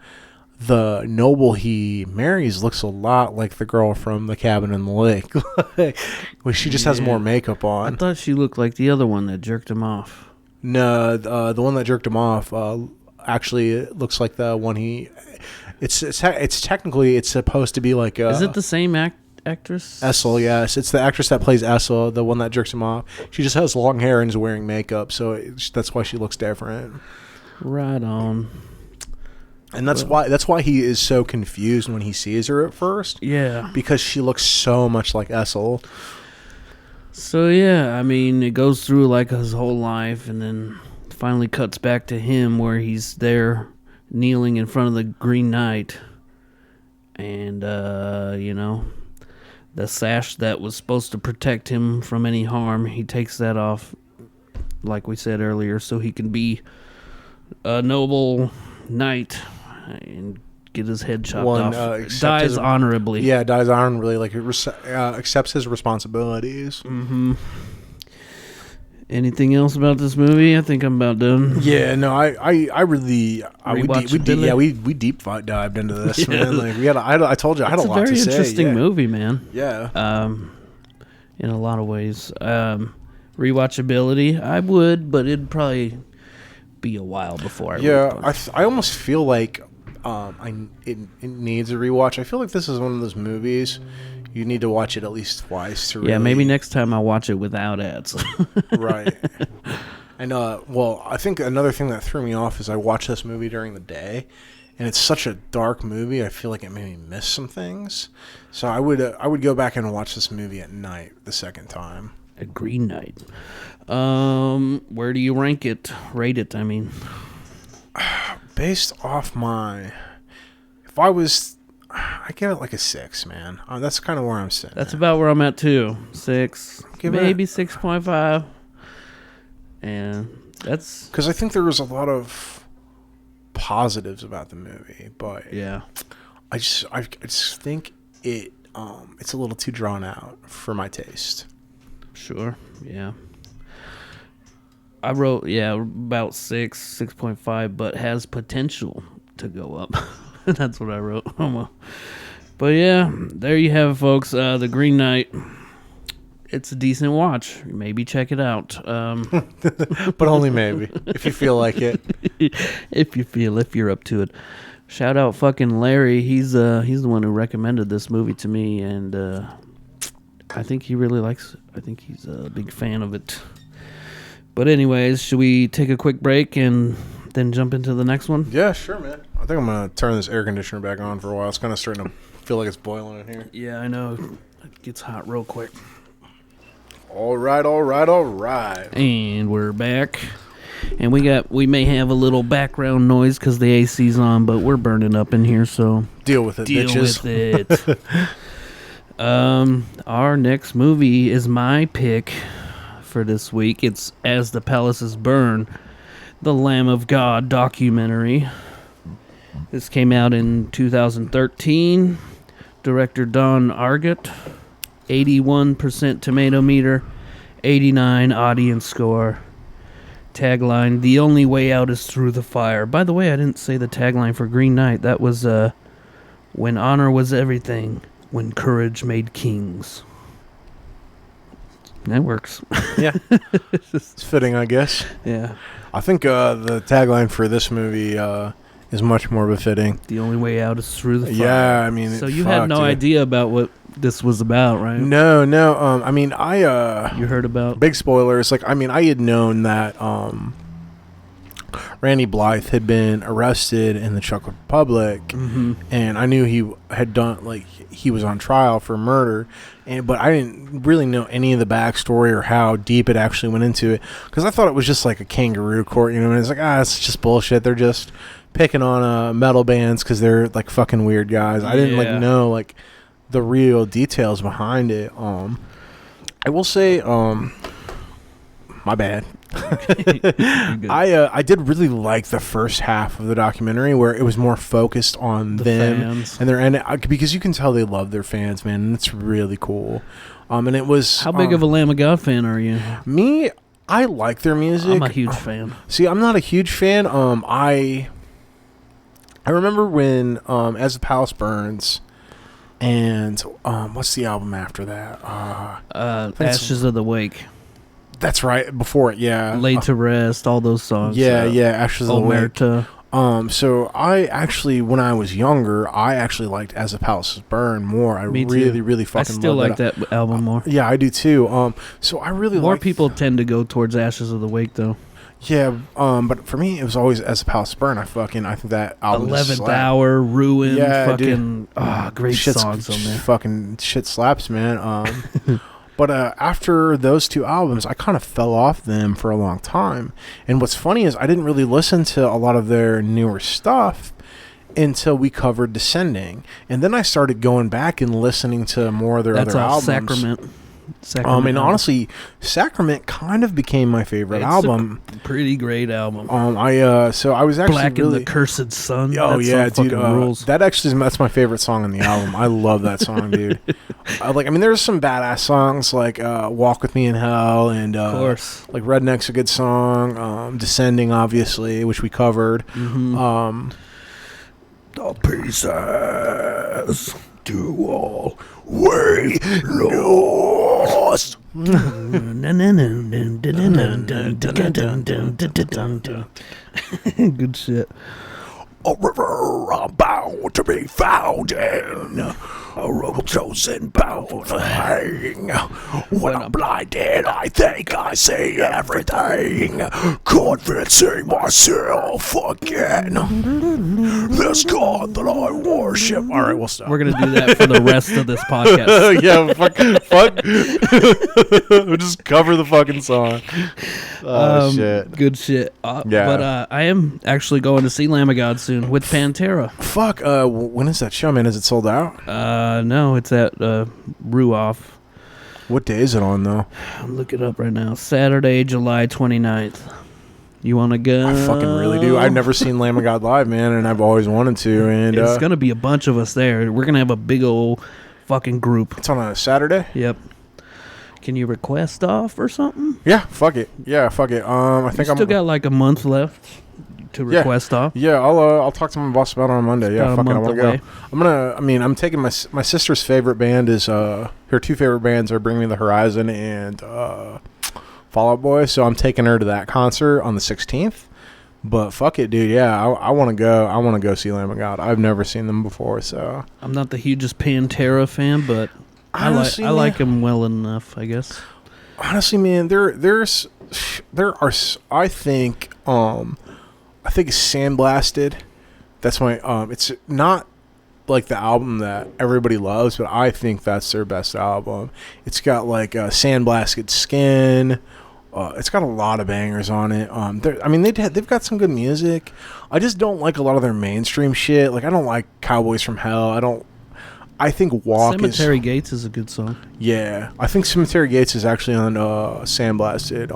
the noble he marries looks a lot like the girl from The Cabin in the Lake. Well, she just has more makeup on. I thought she looked like the other one that jerked him off. No, the one that jerked him off actually looks like the one he... It's technically, it's supposed to be like... Is it the same actress? Essel, yes. It's the actress that plays Essel, the one that jerks him off. She just has long hair and is wearing makeup, so that's why she looks different. Right on. And that's why he is so confused when he sees her at first. Yeah. Because she looks so much like Essel. So, yeah, I mean, it goes through like his whole life and then finally cuts back to him where he's there kneeling in front of the Green Knight. And, the sash that was supposed to protect him from any harm, he takes that off, like we said earlier, so he can be a noble knight and get his head chopped off. Dies honorably. Yeah, dies honorably. Like, accepts his responsibilities. Mm-hmm. Anything else about this movie? I think I'm about done. Yeah, no, we deep dived into this, man. Like, I told you I had a lot to say. It's a very interesting movie, man. Yeah. In a lot of ways. Rewatchability, I would, but it'd probably be a while before I would. I almost feel like it needs a rewatch. I feel like this is one of those movies you need to watch it at least twice to really... Yeah, maybe next time I watch it without ads. Right. And I think another thing that threw me off is I watched this movie during the day, and it's such a dark movie. I feel like it made me miss some things. So I would go back and watch this movie at night the second time. A Green Knight. Where do you rate it? I mean, based off I give it like a 6, man. That's kind of where I'm sitting. That's about where I'm at too. 6, maybe 6.5, and that's because I think there was a lot of positives about the movie, but yeah, I just think it's a little too drawn out for my taste. Sure, yeah. I wrote, about 6.5, but has potential to go up. That's what I wrote. But yeah, there you have it, folks. The Green Knight. It's a decent watch. Maybe check it out. But only maybe, if you feel like it. if you're up to it. Shout out fucking Larry. He's the one who recommended this movie to me, and I think he really likes it. I think he's a big fan of it. But anyways, should we take a quick break and then jump into the next one? Yeah, sure, man. I think I'm going to turn this air conditioner back on for a while. It's kind of starting to feel like it's boiling in here. Yeah, I know. It gets hot real quick. All right. And we're back. And we may have a little background noise because the AC's on, but we're burning up in here, so deal with it, bitches. Deal with it. Our next movie is my pick for this week. It's As the Palaces Burn, the Lamb of God documentary. This came out in 2013. Director Don Argat. 81% tomato meter, 89 audience score. Tagline, the only way out is through the fire. By the way, I didn't say the tagline for Green Knight. That was, when honor was everything, when courage made kings. That works. Yeah. It's fitting, I guess. Yeah. I think the tagline for this movie is much more befitting. The only way out is through the fire. Yeah, I mean... So you had no idea about what this was about, right? No. I mean, you heard about... Big spoilers. Like, I mean, I had known that Randy Blythe had been arrested in the Czech Republic, and I knew he had done, like, he was on trial for murder, but I didn't really know any of the backstory or how deep it actually went into it, because I thought it was just like a kangaroo court, you know, and it's like, it's just bullshit. They're just picking on metal bands because they're, like, fucking weird guys. I didn't, like, know, like, the real details behind it. I will say, my bad. I did really like the first half of the documentary where it was more focused on them fans. And their because you can tell they love their fans, man, and it's really cool. And it was how big of a Lamb of God fan are you? Me, I like their music. I'm a huge fan. See, I'm not a huge fan. I remember when As the Palace Burns. And what's the album after that? Ashes of the Wake. That's right. Before it, yeah. Laid to Rest, all those songs. Yeah. Ashes of the Wake. Omerta. So I actually, when I was younger, I actually liked As the Palaces Burn more. I really fucking I still like that album more. Yeah, I do too. So I really more people tend to go towards Ashes of the Wake though. Yeah, but for me, it was always As the Palace Burn. I think that album 11th Hour, Ruin, fucking, great songs on there. Fucking shit slaps, man. But after those two albums, I kind of fell off them for a long time. And what's funny is I didn't really listen to a lot of their newer stuff until we covered Descending. And then I started going back and listening to more of their other albums. Sacrament. And honestly, Sacrament kind of became my favorite album. A pretty great album. So I was actually Black and the Cursed Sun. Oh yeah, dude. Rules. That's my favorite song on the album. I love that song, dude. There's some badass songs like "Walk with Me in Hell" and of course, like "Redneck's" a good song. "Descending," obviously, which we covered. The pieces to all we lost. Good shit. A river I'm bound to be found in, a rope chosen bound to hang. When I'm blinded, I think I see everything, convincing myself again. This God that I worship. All right, we'll stop. We're gonna do that for the rest of this podcast. Yeah, fuck. We'll just cover the fucking song. Oh shit. Good shit. But I am actually going to see Lamb of God soon with Pantera. Fuck. When is that show, man? Is it sold out? No, it's at Ruoff. What day is it on, though? I'll look it up right now. Saturday, July 29th. You want to go? I fucking really do. I've never seen Lamb of God live, man, and I've always wanted to. And it's going to be a bunch of us there. We're going to have a big old fucking group. It's on a Saturday? Yep. Can you request off or something? Yeah, fuck it. I think I'm still got like a month left to request off. Yeah, I'll talk to my boss about it on Monday. Yeah, fuck it. I want to go. I'm taking my sister's favorite band is her two favorite bands are Bring Me the Horizon and Fall Out Boy. So I'm taking her to that concert on the 16th. But fuck it, dude. Yeah, I want to go. I want to go see Lamb of God. I've never seen them before, so I'm not the hugest Pantera fan, but honestly, I like them well enough, I guess. Honestly, man, there are. I think Sandblasted. That's my. It's not like the album that everybody loves, but I think that's their best album. It's got like Sandblasted Skin. It's got a lot of bangers on it. They've got some good music. I just don't like a lot of their mainstream shit. Like I don't like Cowboys from Hell. I think Cemetery Gates is a good song. Yeah, I think Cemetery Gates is actually on Sandblasted.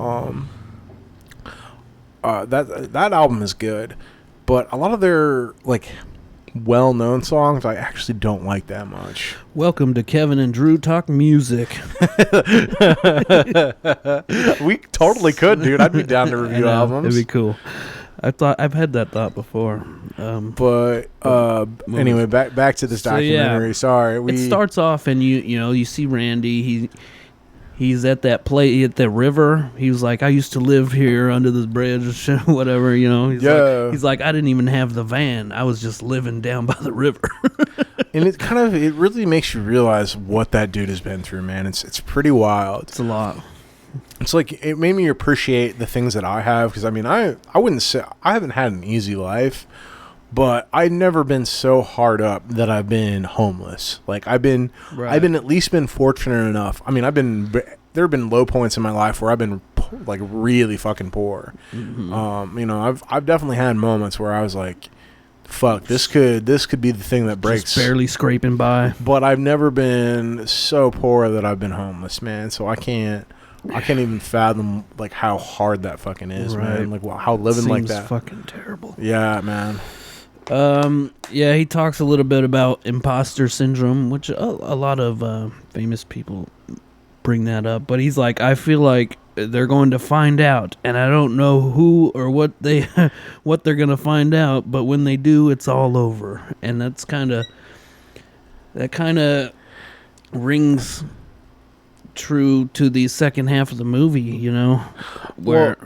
That album is good, but a lot of their like well-known songs I actually don't like that much. Welcome to Kevin and Drew Talk Music. We totally could, dude. I'd be down to review albums. It'd be cool. I've had that thought before. Anyway, back to this documentary. Yeah, sorry, it starts off and you see Randy. He's at that at the river. He was like, I used to live here under this bridge, whatever, He's like, I didn't even have the van. I was just living down by the river. And it really makes you realize what that dude has been through, man. It's pretty wild. It's a lot. It's like, it made me appreciate the things that I have. Because, I wouldn't say, I haven't had an easy life. But I've never been so hard up that I've been homeless. Like I've been at least been fortunate enough. There have been low points in my life where I've been like really fucking poor. Mm-hmm. I've definitely had moments where I was like, fuck, this could be the thing that breaks. Just barely scraping by. But I've never been so poor that I've been homeless, man. So I can't even fathom like how hard that fucking is, man. Like how living like that. Fucking terrible. Yeah, man. He talks a little bit about imposter syndrome, which a lot of famous people bring that up. But he's like, I feel like they're going to find out, and I don't know who or what they're going to find out. But when they do, it's all over, and that kind of rings true to the second half of the movie. Where.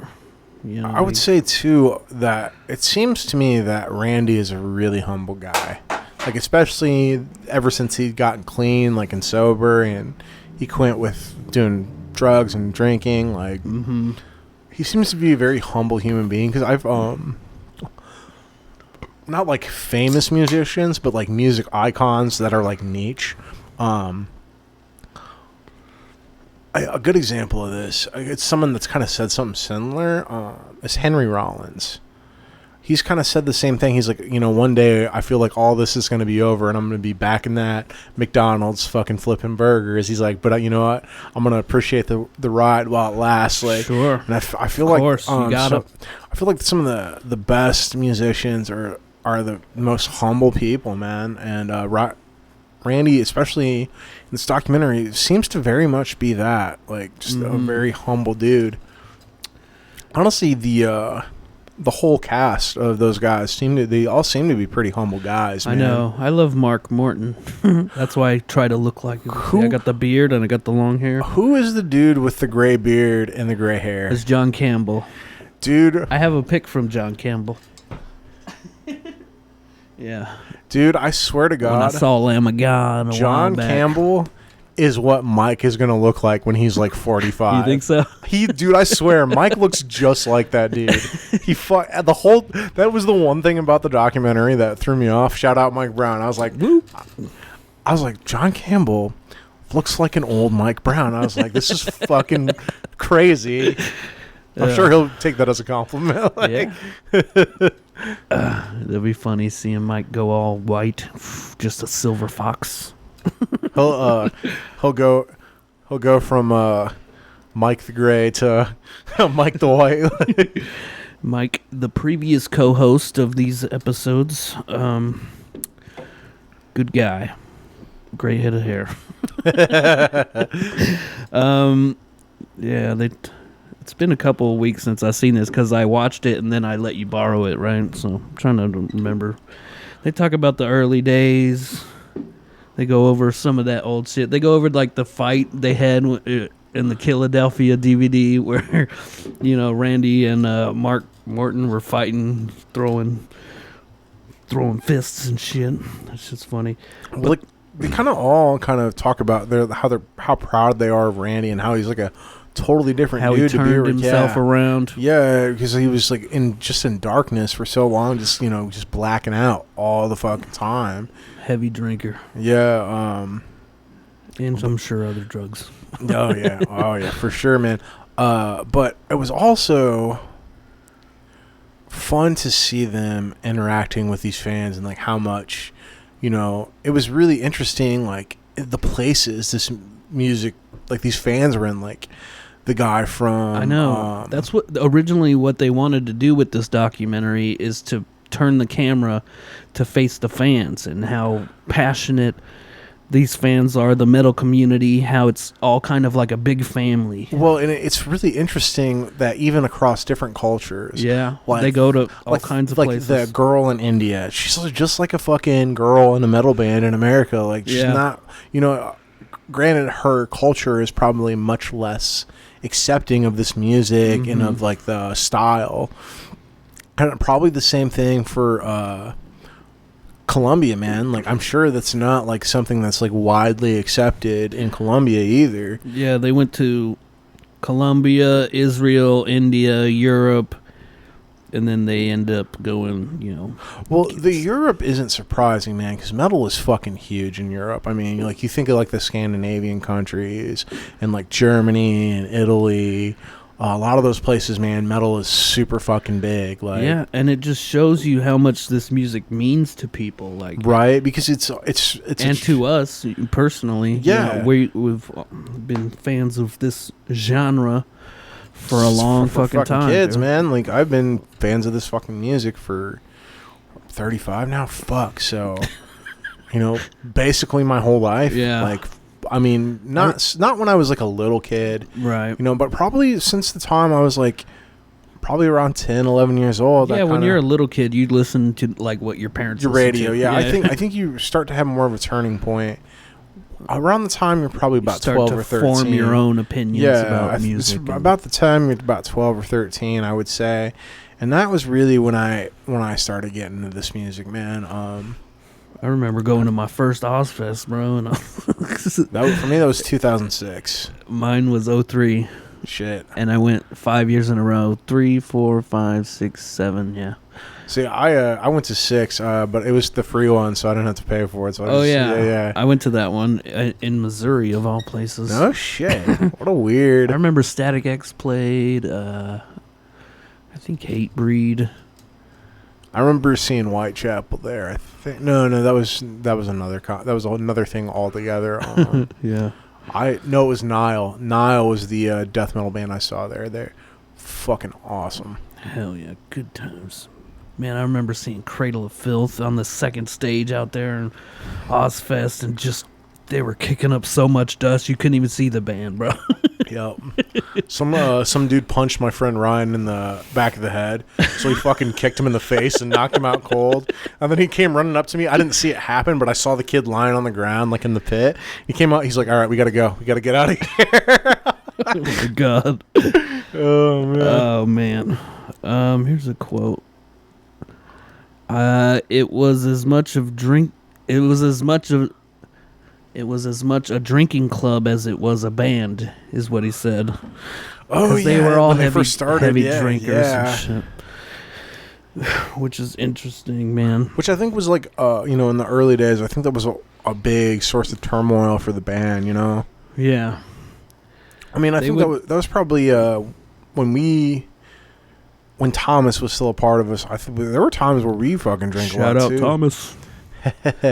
I would say, too, that it seems to me that Randy is a really humble guy. Like, especially ever since he'd gotten clean, like, and sober, and he quit with doing drugs and drinking. Like, he seems to be a very humble human being. Because I've, not, like, famous musicians, but, like, music icons that are, like, niche. A good example of this, it's someone that's kind of said something similar, is Henry Rollins. He's kind of said the same thing. He's like, one day I feel like all this is going to be over and I'm going to be back in that McDonald's fucking flipping burgers. He's like, but you know what? I'm going to appreciate the ride while it lasts. Like, sure. And I feel like, you gotta. I feel like some of the best musicians are the most humble people, man. And Randy, especially in this documentary, seems to very much be that. Like, just a very humble dude. Honestly, the whole cast of those guys they all seem to be pretty humble guys, man. I know. I love Mark Morton. That's why I try to look like him. I got the beard and I got the long hair. Who is the dude with the gray beard and the gray hair? It's John Campbell. Dude. I have a pic from John Campbell. Yeah. Dude, I swear to God. When I saw Lamb of God John Campbell is what Mike is going to look like when he's like 45. You think so? Dude, I swear, Mike looks just like that dude. That was the one thing about the documentary that threw me off. Shout out Mike Brown. I was like, John Campbell looks like an old Mike Brown. I was like, this is fucking crazy. I'm sure he'll take that as a compliment. It'll be funny seeing Mike go all white, just a silver fox. He'll go from Mike the Gray to Mike the White. Mike, the previous co-host of these episodes, good guy. great head of hair. Yeah, it's been a couple of weeks since I've seen this because I watched it and then I let you borrow it, right? So I'm trying to remember. They talk about the early days. They go over some of that old shit. They go over like the fight they had in the Philadelphia DVD where, Randy and Mark Morton were fighting, throwing fists and shit. That's just funny. Well, they kind of talk about how proud they are of Randy and how he's like a totally different how dude he turned himself around. Yeah, because he was like in darkness for so long, just blacking out all the fucking time. Heavy drinker. Yeah, and I'm sure other drugs. Oh yeah, for sure, man. But it was also fun to see them interacting with these fans and like how much, it was really interesting. Like the places this music, like these fans were in, like. The guy from... I know. That's what they wanted to do with this documentary is to turn the camera to face the fans and how passionate these fans are, the metal community, how it's all kind of like a big family. Well, and it's really interesting that even across different cultures... Yeah, they go to all kinds of places. Like the girl in India, she's just like a fucking girl in a metal band in America. Like, she's not... Granted, her culture is probably much less... accepting of this music and of like the style. And probably the same thing for Colombia, man. Like I'm sure that's not like something that's like widely accepted in Colombia either. Yeah, they went to Colombia, Israel, India, Europe, and then they end up going, Well, the Europe isn't surprising, man, because metal is fucking huge in Europe. I mean, like you think of like the Scandinavian countries and like Germany and Italy. A lot of those places, man, metal is super fucking big. Like, yeah, and it just shows you how much this music means to people, like right, because it's and to us personally. Yeah, we've been fans of this genre. For a long fucking time. Kids, dude. Man. Like, I've been fans of this fucking music for 35 now. Fuck. So, basically my whole life. Yeah. Like, I mean, not when I was like a little kid. Right. But probably since the time I was like, probably around 10, 11 years old. Yeah, when you're a little kid, you'd listen to like what your parents your listen radio. to. Yeah, I think you start to have more of a turning point. Around the time you're probably about 12 or 13. Form your own opinions about music. It's about the time you're about 12 or 13, I would say. And that was really when I started getting into this music, man. I remember going to my first Ozfest, bro. And for me, that was 2006. Mine was 03. Shit. And I went 5 years in a row. 3, 4, 5, 6, 7, yeah. See, I went to 6, but it was the free one, so I didn't have to pay for it. So yeah. I went to that one in Missouri, of all places. No shit. What a weird. I remember Static X played. I think Hatebreed. I remember seeing Whitechapel there. I think no, that was another that was another thing altogether. Yeah. It was Nile. Nile was the death metal band I saw there. They're fucking awesome. Hell yeah, good times. Man, I remember seeing Cradle of Filth on the second stage out there in Ozfest, and just they were kicking up so much dust you couldn't even see the band, bro. Yep. Some dude punched my friend Ryan in the back of the head, so he fucking kicked him in the face and knocked him out cold. And then he came running up to me. I didn't see it happen, but I saw the kid lying on the ground, like in the pit. He came out. He's like, "All right, we gotta go. We gotta get out of here." Oh my god. Oh man. Here's a quote. It was as much a drinking club as it was a band, is what he said. Oh yeah, they were all heavy drinkers yeah. and shit. Which is interesting, man. Which I think was like, in the early days, I think that was a big source of turmoil for the band, Yeah. I mean, I think that was probably when Thomas was still a part of us. I think there were times where we fucking drank a lot too. Shout out Thomas.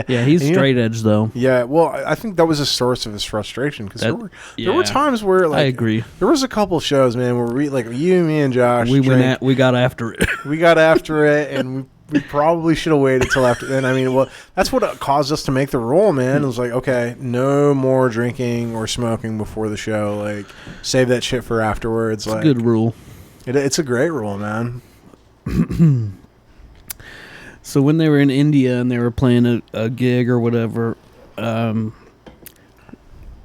Yeah, he's straight edge though. Yeah, well, I think that was a source of his frustration because there were times where like I agree. There was a couple shows, man, where we like you, me, and Josh. We got after it. We got after it, and we We probably should have waited till after then. I mean, well, that's what caused us to make the rule, man. It was like, okay, no more drinking or smoking before the show. Like, save that shit for afterwards. It's a good rule. It's a great rule, man. So when they were in India and they were playing a gig or whatever,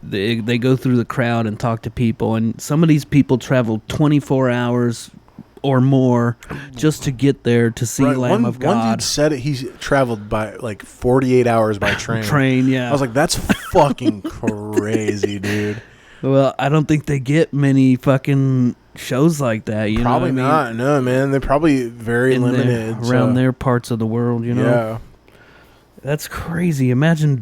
they go through the crowd and talk to people, and some of these people traveled 24 hours or more just to get there to see Lamb of God. One dude said he's traveled by like 48 hours by train. Yeah. I was like, that's fucking crazy, dude. Well, I don't think they get many fucking shows like that. You probably know what I not. No, man. They're probably very limited around their parts of the world. You know. Yeah. That's crazy. Imagine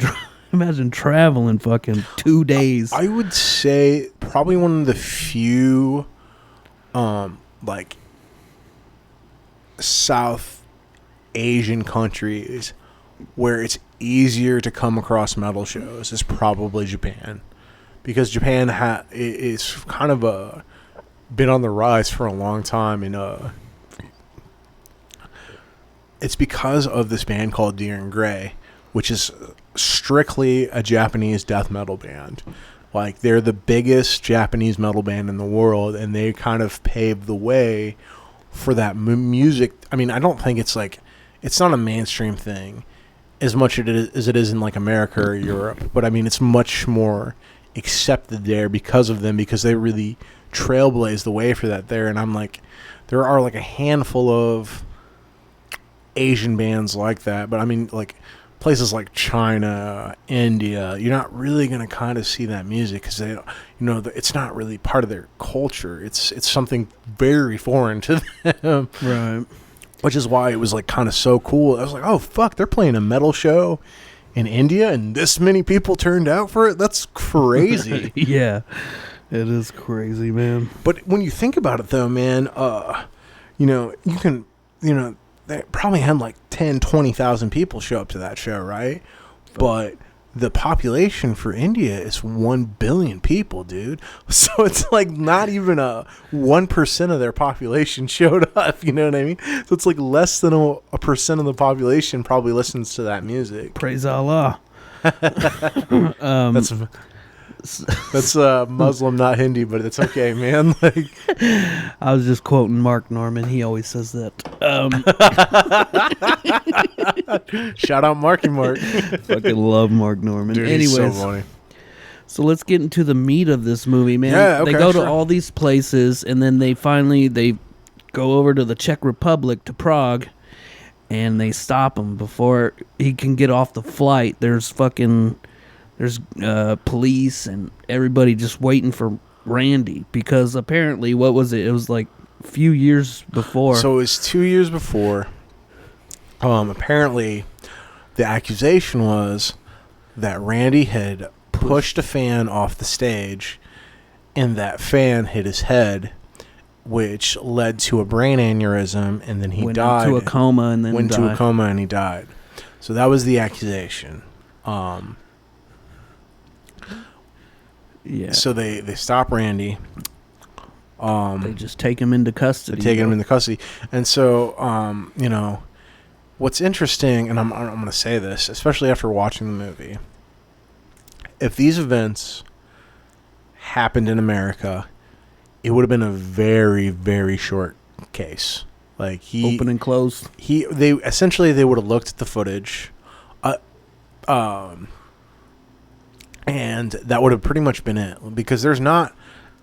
traveling fucking 2 days. I would say probably one of the few, like, South Asian countries where it's easier to come across metal shows is probably Japan, because Japan is kind of been on the rise for a long time, and it's because of this band called Deer and Grey, which is strictly a Japanese death metal band. Like, they're the biggest Japanese metal band in the world, and they kind of paved the way for that music. I mean, I don't think it's not a mainstream thing as much as it is in like America or Europe, but I mean, it's much more accepted there because of them, because they really trailblazed the way for that there. And I'm like, there are like a handful of Asian bands like that, but I mean, like, places like China, India, you're not really going to kind of see that music because they, it's not really part of their culture. It's something very foreign to them. Right. Which is why it was like kind of so cool. I was like, oh, fuck, they're playing a metal show in India and this many people turned out for it? That's crazy. Yeah, it is crazy, man. But when you think about it, though, man, they probably had like 10, 20,000 people show up to that show, right? But the population for India is 1 billion people, dude. So it's like not even 1% of their population showed up, you know what I mean? So it's like less than a percent of the population probably listens to that music. Praise Allah. That's Muslim, not Hindi, but it's okay, man. Like, I was just quoting Mark Norman. He always says that. Shout out Marky Mark. Fucking love Mark Norman. Dude, anyways, he's so funny. So let's get into the meat of this movie, man. Yeah, okay, they go sure. to all these places, and then they go over to the Czech Republic, to Prague, and they stop him before he can get off the flight. There's police and everybody just waiting for Randy, because apparently, what was it? It was like a few years before. So it was 2 years before. Apparently, the accusation was that Randy had pushed a fan off the stage, and that fan hit his head, which led to a brain aneurysm, and then he died. Went into a coma and then went died. into a coma and he died. So that was the accusation. Yeah. So they stop Randy. They just take him into custody. They take him into custody. And so, what's interesting, and I'm going to say this, especially after watching the movie, if these events happened in America, it would have been a very, very short case. Like, open and closed. They would have looked at the footage, and that would have pretty much been it, because there's not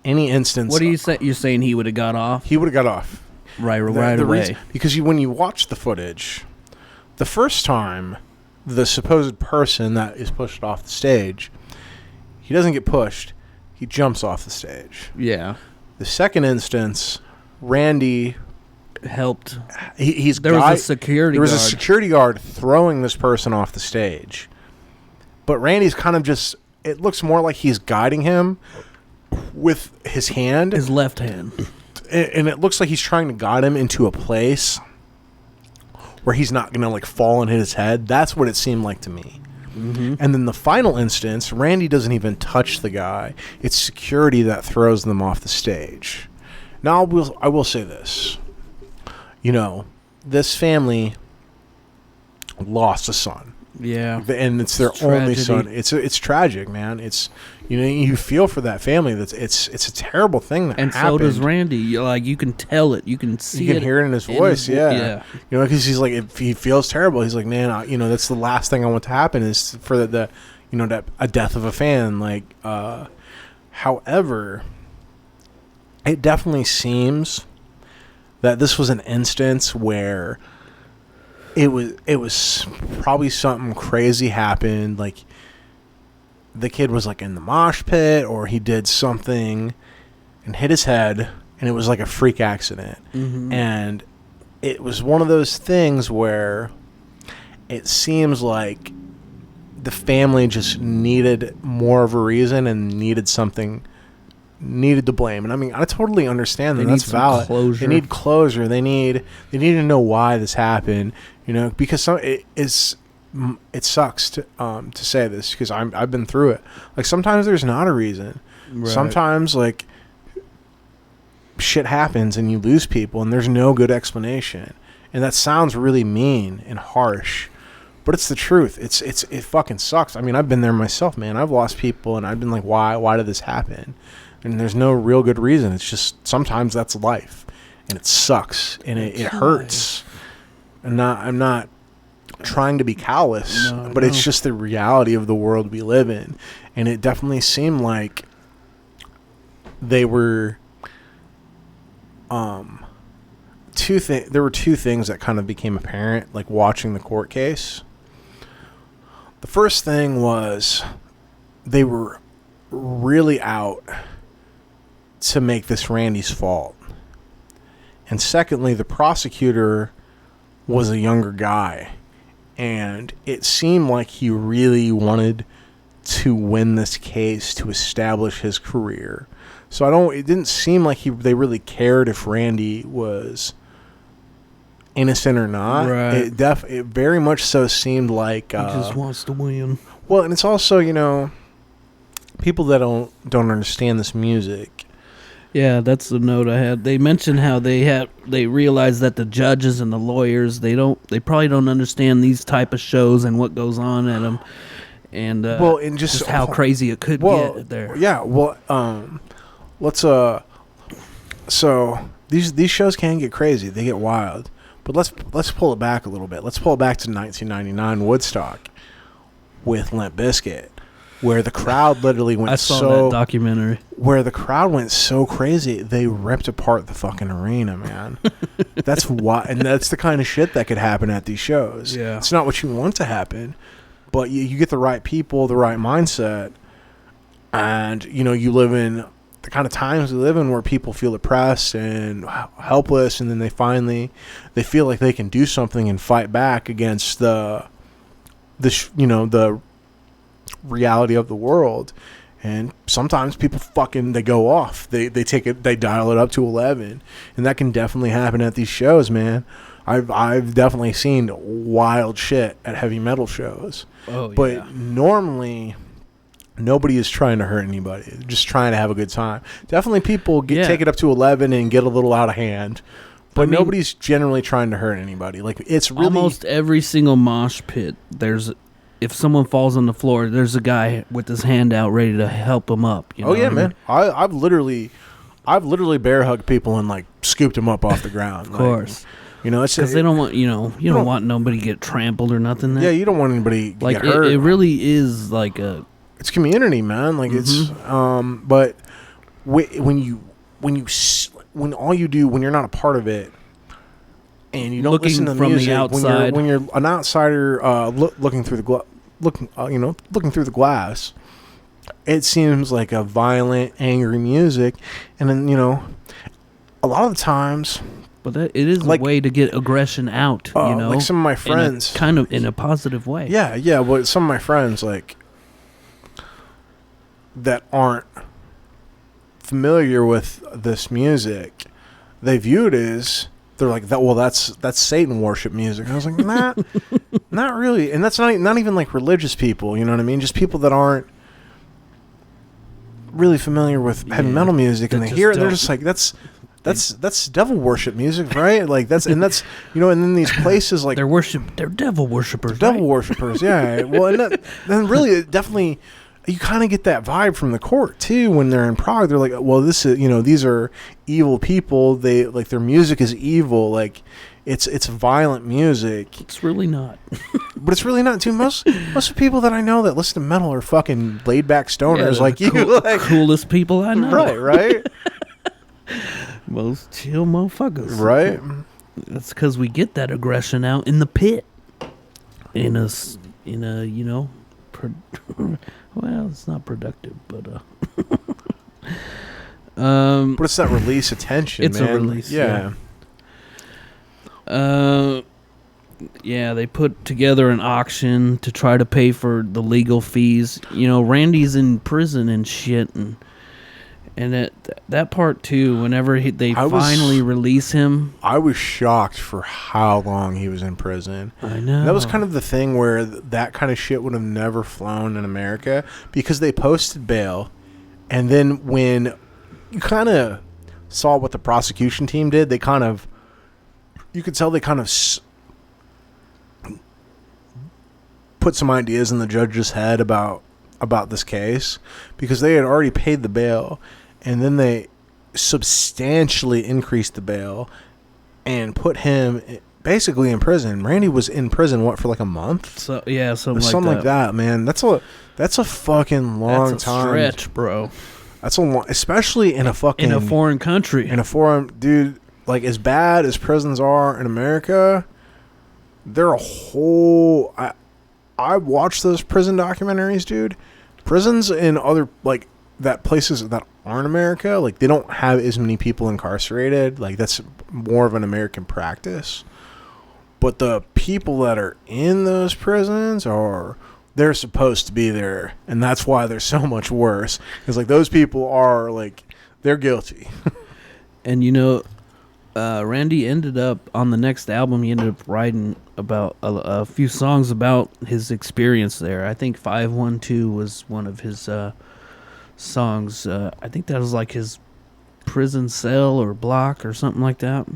any instance. What do you say? You're saying he would have got off? He would have got off right away. Because when you watch the footage, the first time the supposed person that is pushed off the stage, he doesn't get pushed, he jumps off the stage. Yeah. The second instance, Randy helped. There was a security guard throwing this person off the stage, but Randy's kind of just. It looks more like he's guiding him with his hand, his left hand, and it looks like he's trying to guide him into a place where he's not gonna like fall and hit his head. That's what it seemed like to me. Mm-hmm. And then the final instance, Randy doesn't even touch the guy. It's security that throws them off the stage. Now, I will say this. This family lost a son. Yeah, and it's their only son. It's tragic, man. It's, you know, you feel for that family. It's a terrible thing that happened. And so does Randy. Like, you can tell it. You can see it. You can hear it in his voice. Yeah. You know, because he's like, if he feels terrible, he's like, man, you know, that's the last thing I want to happen is for the you know, that a death of a fan. Like, however, it definitely seems that this was an instance where it was probably something crazy happened. Like, the kid was like in the mosh pit, or he did something and hit his head, and it was like a freak accident. Mm-hmm. And it was one of those things where it seems like the family just needed more of a reason and needed to blame. And I mean, I totally understand that. That's valid. Closure. They need closure. They need to know why this happened, you know, because it sucks to say this, because I've been through it. Like, sometimes there's not a reason. Right. Sometimes, like, shit happens and you lose people and there's no good explanation. And that sounds really mean and harsh, but it's the truth. It fucking sucks. I mean, I've been there myself, man. I've lost people and I've been like, why did this happen? And there's no real good reason. It's just sometimes that's life, and it sucks, and it hurts. And I'm not trying to be callous, but it's just the reality of the world we live in. And it definitely seemed like they were there were two things that kind of became apparent, like, watching the court case. The first thing was they were really out to make this Randy's fault. And secondly, the prosecutor was a younger guy, and it seemed like he really wanted to win this case to establish his career. So it didn't seem like they really cared if Randy was innocent or not. Right. It very much so seemed like he just wants to win. Well, and it's also, you know, people that don't understand this music. Yeah, that's the note I had. They mentioned how they realized that the judges and the lawyers, they probably don't understand these type of shows and what goes on at them, and and just how crazy it could get there. Yeah, well, so these shows can get crazy. They get wild. But let's pull it back a little bit. Let's pull it back to 1999 Woodstock with Limp Bizkit, where the crowd literally went. I saw that documentary. Where the crowd went so crazy, they ripped apart the fucking arena, man. That's why, and that's the kind of shit that could happen at these shows. Yeah, it's not what you want to happen, but you get the right people, the right mindset, and you know, you live in the kind of times we live in where people feel depressed and helpless, and then they feel like they can do something and fight back against the reality of the world. And sometimes people they go off. They dial it up to 11, and that can definitely happen at these shows, man. I've definitely seen wild shit at heavy metal shows. Oh, yeah. But normally, nobody is trying to hurt anybody. They're just trying to have a good time. Definitely people take it up to 11 and get a little out of hand. But nobody's generally trying to hurt anybody. Like, it's really... Almost every single mosh pit, if someone falls on the floor, there's a guy with his hand out ready to help them up. You know yeah, man. I've literally bear hugged people and, like, scooped them up off the ground. Of course. Like, you know, because they don't want, you don't want nobody to get trampled or nothing. Yeah, you don't want anybody to get hurt. It really is like a... It's community, man. Like, it's but when all you do when you're not a part of it, and you don't listen to the music, when you're an outsider looking through the glass, it seems like a violent, angry music, and then a lot of the times. But it is a way to get aggression out. Like some of my friends, kind of in a positive way. Yeah. But some of my friends, like, that aren't familiar with this music, they view it as, they're like, that. Well, that's Satan worship music. And I was like, nah, not really. And that's not even like religious people. You know what I mean? Just people that aren't really familiar with heavy metal music, and they hear it, they're just like, that's That's devil worship music, right? Like that's and then these places like they're devil worshippers. Devil worshippers, yeah. Well, and then really it definitely you kind of get that vibe from the court too when they're in Prague. They're like, well, this is these are evil people. They like their music is evil. Like it's violent music. It's really not. But it's really not too. Most of the people that I know that listen to metal are fucking laid back stoners like you. Like, coolest people I know. Right. Most chill motherfuckers. Right. That's because we get that aggression out in the pit. Well, it's not productive, but but it's that release of tension. It's man. A release. Yeah. Yeah, they put together an auction to try to pay for the legal fees. Randy's in prison and shit, and that part too. Whenever they finally release him, I was shocked for how long he was in prison. I know that was kind of the thing where that kind of shit would have never flown in America because they posted bail, and then when you kind of saw what the prosecution team did, you could tell they kind of put some ideas in the judge's head about this case because they had already paid the bail and then they substantially increased the bail and put him basically in prison. Randy was in prison for like a month. So yeah, something like that, man. That's a fucking long That's a time. stretch, bro. That's a long, especially in a foreign country. In a foreign dude. Like, as bad as prisons are in America, they're a whole... I watched those prison documentaries, dude. Prisons in other, like, places that aren't America, like, they don't have as many people incarcerated. Like, that's more of an American practice. But the people that are in those prisons they're supposed to be there. And that's why they're so much worse. Because, like, those people are, like, they're guilty. And, Randy ended up on the next album. He ended up writing about a few songs about his experience there. I think 512 was one of his songs. I think that was like his prison cell or block or something like that.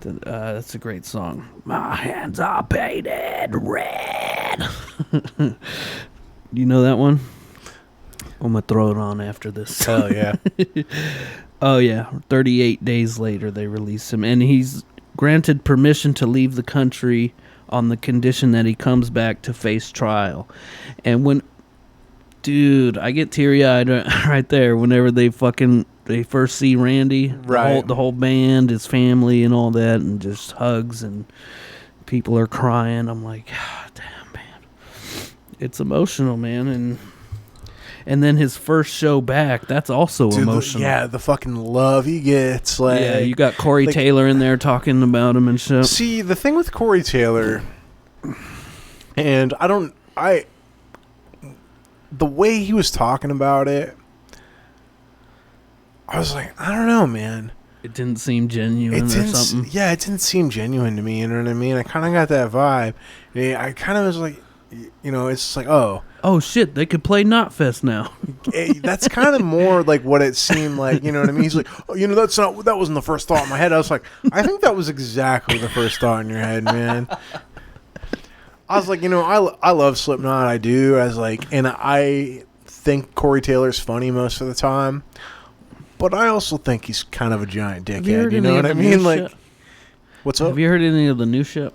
That's a great song. My hands are painted red. You know that one? I'm gonna throw it on after this. Hell yeah. Oh, yeah. 38 days later, they release him. And he's granted permission to leave the country on the condition that he comes back to face trial. And dude, I get teary-eyed right there whenever they first see Randy. Right. The whole band, his family and all that, and just hugs and people are crying. I'm like, God damn, man. It's emotional, man. And then his first show back, that's also emotional. The fucking love he gets. Like, yeah, you got Corey Taylor in there talking about him and shit. See, the thing with Corey Taylor, and the way he was talking about it, I was like, I don't know, man. It didn't seem genuine or something. Yeah, it didn't seem genuine to me, you know what I mean? I kind of got that vibe. Yeah, I kind of was like, it's just like, oh shit, they could play Knotfest now. That's kind of more like what it seemed like, you know what I mean? He's like, that wasn't the first thought in my head. I was like, I think that was exactly the first thought in your head, man. I was like, I love Slipknot, I do. I was like, and I think Corey Taylor's funny most of the time, but I also think he's kind of a giant dickhead, you know what I mean? Like, what's up? Have you heard any of the new shit?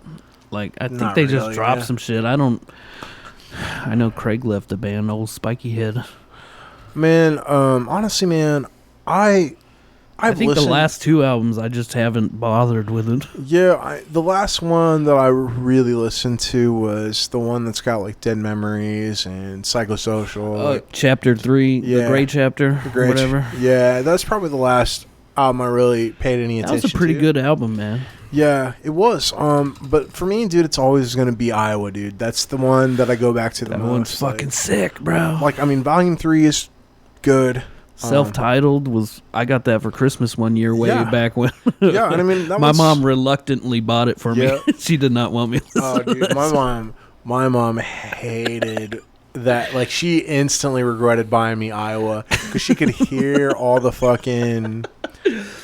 Like, I think they just dropped some shit. I know Craig left the band, old Spiky Head. Man, honestly, man, I think the last two albums I just haven't bothered with it. Yeah, the last one that I really listened to was the one that's got like Dead Memories and Psychosocial. Chapter 3, the Gray Chapter, whatever. Yeah, that's probably the last album I really paid any attention to. That was a pretty good album, man. Yeah, it was. But for me, dude, it's always going to be Iowa, dude. That's the one that I go back to the most. That one's fucking sick, bro. Like, I mean, Volume 3 is good. Self-titled I got that for Christmas one year way back when. Yeah, and I mean, my mom reluctantly bought it for me. She did not want me to listen to dude, my mom hated that. Like, she instantly regretted buying me Iowa because she could hear all the fucking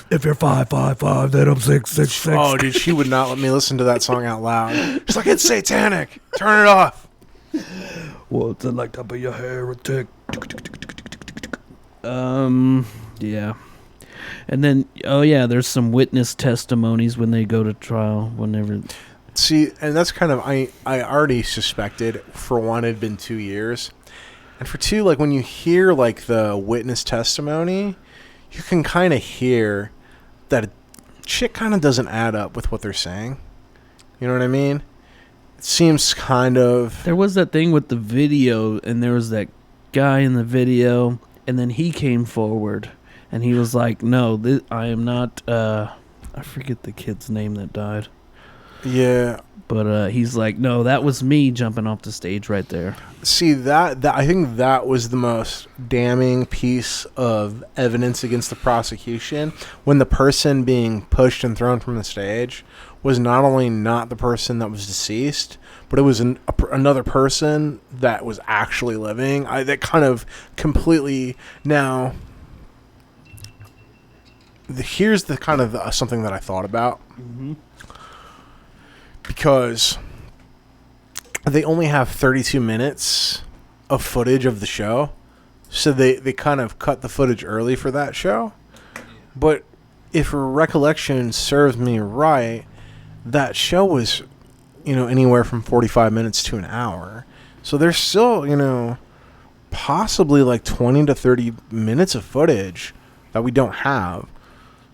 If you're 555, then I'm 666. Oh, dude, she would not let me listen to that song out loud. She's like, it's satanic. Turn it off. What's it like to be a heretic? Yeah. And then, there's some witness testimonies when they go to trial, whenever. See, and that's kind of, I already suspected, for one, it had been 2 years. And for two, like, when you hear, like, the witness testimony, you can kind of hear that shit kind of doesn't add up with what they're saying. You know what I mean? It seems kind of... There was that thing with the video, and there was that guy in the video, and then he came forward, and he was like, no, I am not... I forget the kid's name that died. Yeah. But he's like, no, that was me jumping off the stage right there. See, that I think that was the most damning piece of evidence against the prosecution, when the person being pushed and thrown from the stage was not only not the person that was deceased, but it was another person that was actually living. That kind of completely... Now, here's the kind of something that I thought about. Mm-hmm. Because they only have 32 minutes of footage of the show. So they kind of cut the footage early for that show. But if recollection serves me right, that show was, anywhere from 45 minutes to an hour. So there's still, possibly like 20 to 30 minutes of footage that we don't have.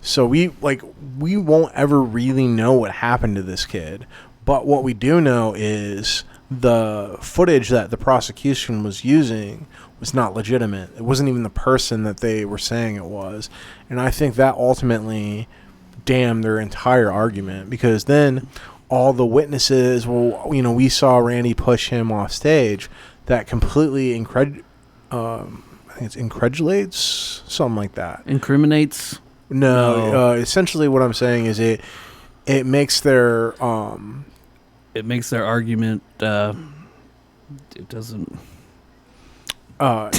So we won't ever really know what happened to this kid. But what we do know is the footage that the prosecution was using was not legitimate. It wasn't even the person that they were saying it was. And I think that ultimately damned their entire argument, because then all the witnesses, we saw Randy push him off stage. That completely I think it's incredulates, something like that. Incriminates? No. Essentially what I'm saying is it makes their... It makes their argument... it doesn't... I'm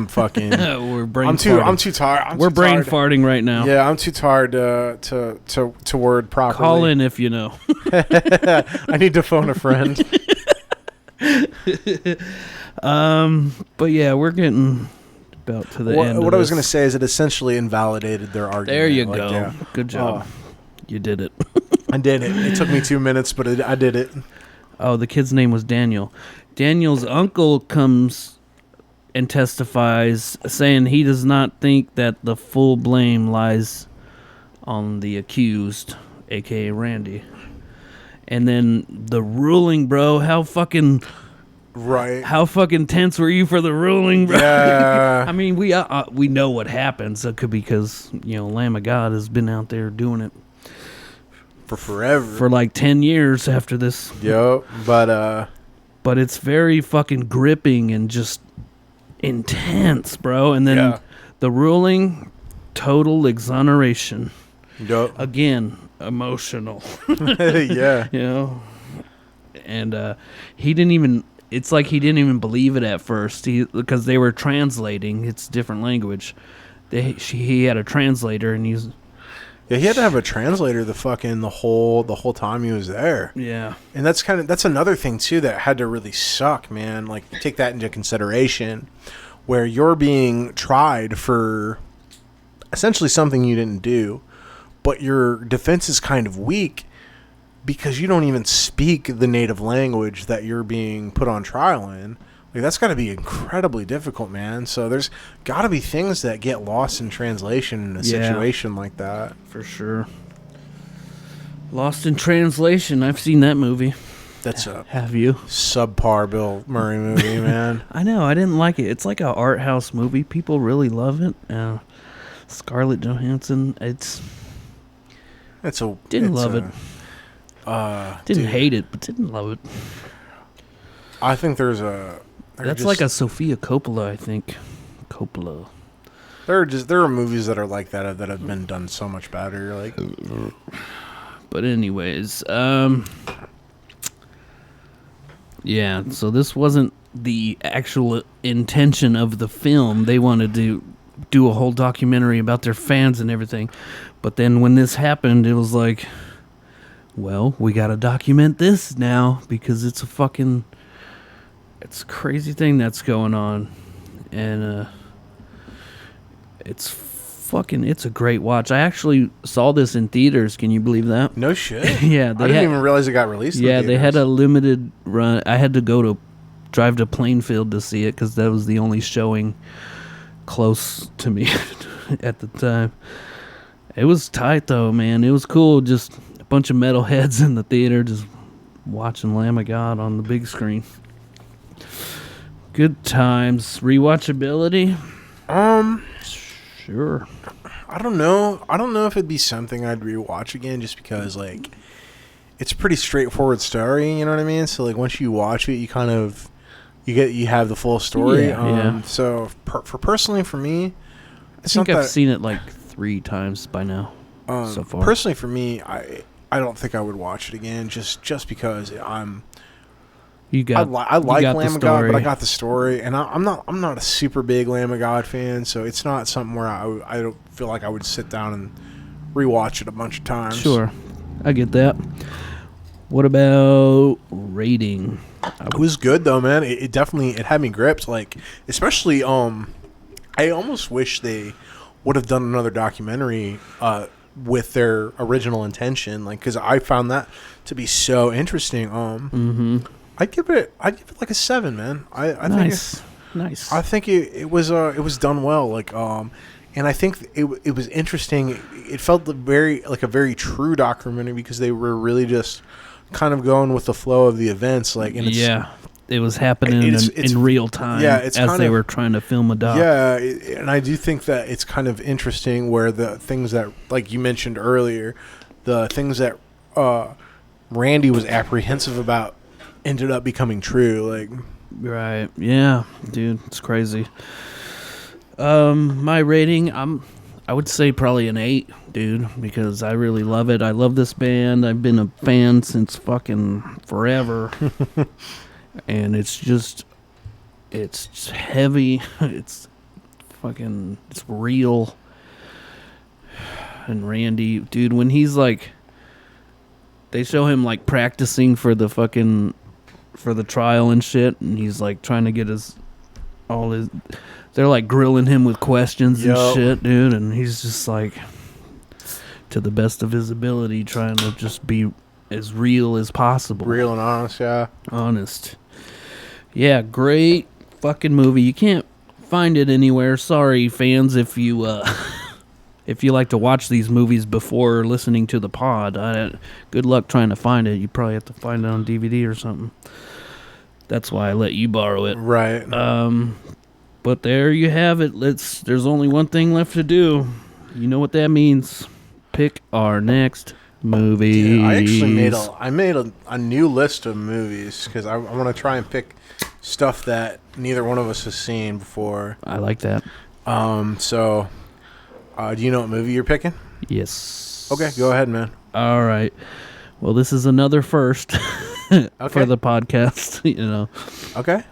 fucking... I'm too tired. We're brain farting right now. Yeah, I'm too tired to word properly. Call in if you know. I need to phone a friend. But yeah, we're getting... about to the end. What I was going to say is it essentially invalidated their argument. There you go. Yeah. Good job. You did it. I did it. It took me 2 minutes, but I did it. Oh, the kid's name was Daniel. Daniel's uncle comes and testifies, saying he does not think that the full blame lies on the accused, a.k.a. Randy. And then the ruling, bro, how fucking tense were you for the ruling, bro? Yeah. I mean, we know what happened, so it could be because, Lamb of God has been out there doing it for forever. For like 10 years after this. Yep. But it's very fucking gripping and just intense, bro. And then the ruling, total exoneration. Yep. Again, emotional. Yeah. And he didn't even... It's like he didn't even believe it at first, because they were translating. It's different language. He had a translator, and he had to have a translator the whole time he was there. Yeah, and that's another thing too that had to really suck, man. Like, take that into consideration, where you're being tried for essentially something you didn't do, but your defense is kind of weak, because you don't even speak the native language that you're being put on trial in. Like, that's got to be incredibly difficult, man. So there's got to be things that get lost in translation in a situation like that. For sure. Lost in Translation. I've seen that movie. Have you? Subpar Bill Murray movie, man. I know. I didn't like it. It's like an art house movie. People really love it. Scarlett Johansson. Didn't love it. Didn't hate it, but didn't love it. I think that's like a Sofia Coppola, I think. Coppola. There are movies that are like that have been done so much better. Like, but anyways, yeah. So this wasn't the actual intention of the film. They wanted to do a whole documentary about their fans and everything. But then when this happened, it was like, well, we got to document this now because it's a crazy thing that's going on. And it's a great watch. I actually saw this in theaters. Can you believe that? No shit. Yeah. I didn't even realize it got released. Yeah, they had a limited run. I had to drive to Plainfield to see it because that was the only showing close to me at the time. It was tight though, man. It was cool. Just a bunch of metalheads in the theater just watching Lamb of God on the big screen. Good times. Rewatchability? Sure. I don't know. I don't know if it'd be something I'd rewatch again just because, like, it's a pretty straightforward story, you know what I mean? So, like, once you watch it, you kind of, you have the full story. Yeah. So, personally, for me, I think I've seen it, like, 3 times by now so far. Personally, for me, I don't think I would watch it again just because I like Lamb of God, but I got the story, and I'm not a super big Lamb of God fan, so it's not something where I don't feel like I would sit down and rewatch it a bunch of times. Sure, I get that. What about rating? It was good though, man. It definitely had me gripped. Like, especially I almost wish they would have done another documentary with their original intention, like, because I found that to be so interesting. I'd give it like a 7, man. I nice. I think it was done well, like, and I think it was interesting. It felt a very true documentary because they were really just kind of going with the flow of the events, like, and it was happening in real time. Yeah, it's as they were trying to film a doc. Yeah, and I do think that it's kind of interesting where the things that, like you mentioned earlier, the things that Randy was apprehensive about ended up becoming true. Like, right. Yeah, dude, it's crazy. My rating, I would say probably an 8, dude, because I really love it. I love this band. I've been a fan since fucking forever. And it's heavy. It's real. And Randy, dude, when he's like, they show him like practicing for the trial and shit, and he's like trying to get they're like grilling him with questions and shit, dude, and he's just like, to the best of his ability, trying to just be as real as possible. Real and honest, yeah. Honest. Yeah, great fucking movie. You can't find it anywhere. Sorry, fans, if you like to watch these movies before listening to the pod. Good luck trying to find it. You probably have to find it on DVD or something. That's why I let you borrow it. Right. But there you have it. There's only one thing left to do. You know what that means. Pick our next movie. Yeah, I actually made a new list of movies because I want to try and pick stuff that neither one of us has seen before. I like that. So, do you know what movie you're picking? Yes. Okay, go ahead, man. All right. Well, this is another first for the podcast, you know. Okay.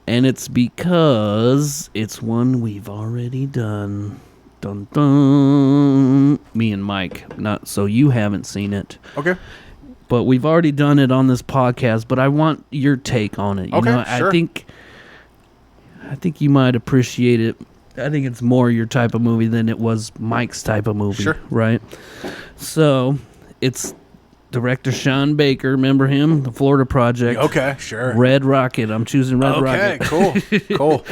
And it's because it's one we've already done. Dun dun. Me and Mike. Not so you haven't seen it. Okay. But we've already done it on this podcast, but I want your take on it. You know, sure. I think you might appreciate it. I think it's more your type of movie than it was Mike's type of movie. Sure. Right? So, it's director Sean Baker. Remember him? The Florida Project. Okay, sure. Red Rocket. I'm choosing Red Rocket. Okay, cool.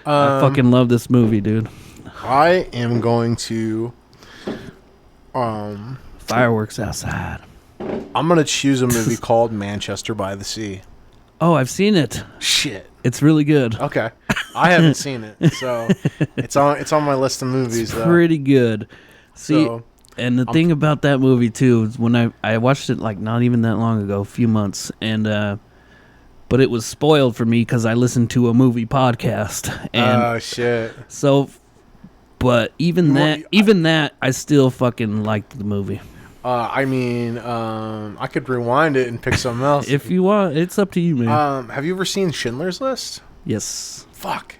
I fucking love this movie, dude. I am going to... Fireworks outside. I'm going to choose a movie called Manchester by the Sea. Oh, I've seen it. Shit. It's really good. Okay. I haven't seen it, so it's on my list of movies, though. Pretty good. See, and the thing about that movie, too, is when I watched it, like, not even that long ago, a few months, and but it was spoiled for me because I listened to a movie podcast. And oh, shit. So, but even that, I still fucking liked the movie. I mean, I could rewind it and pick something else. If you want, it's up to you, man. Have you ever seen Schindler's List? Yes. Fuck.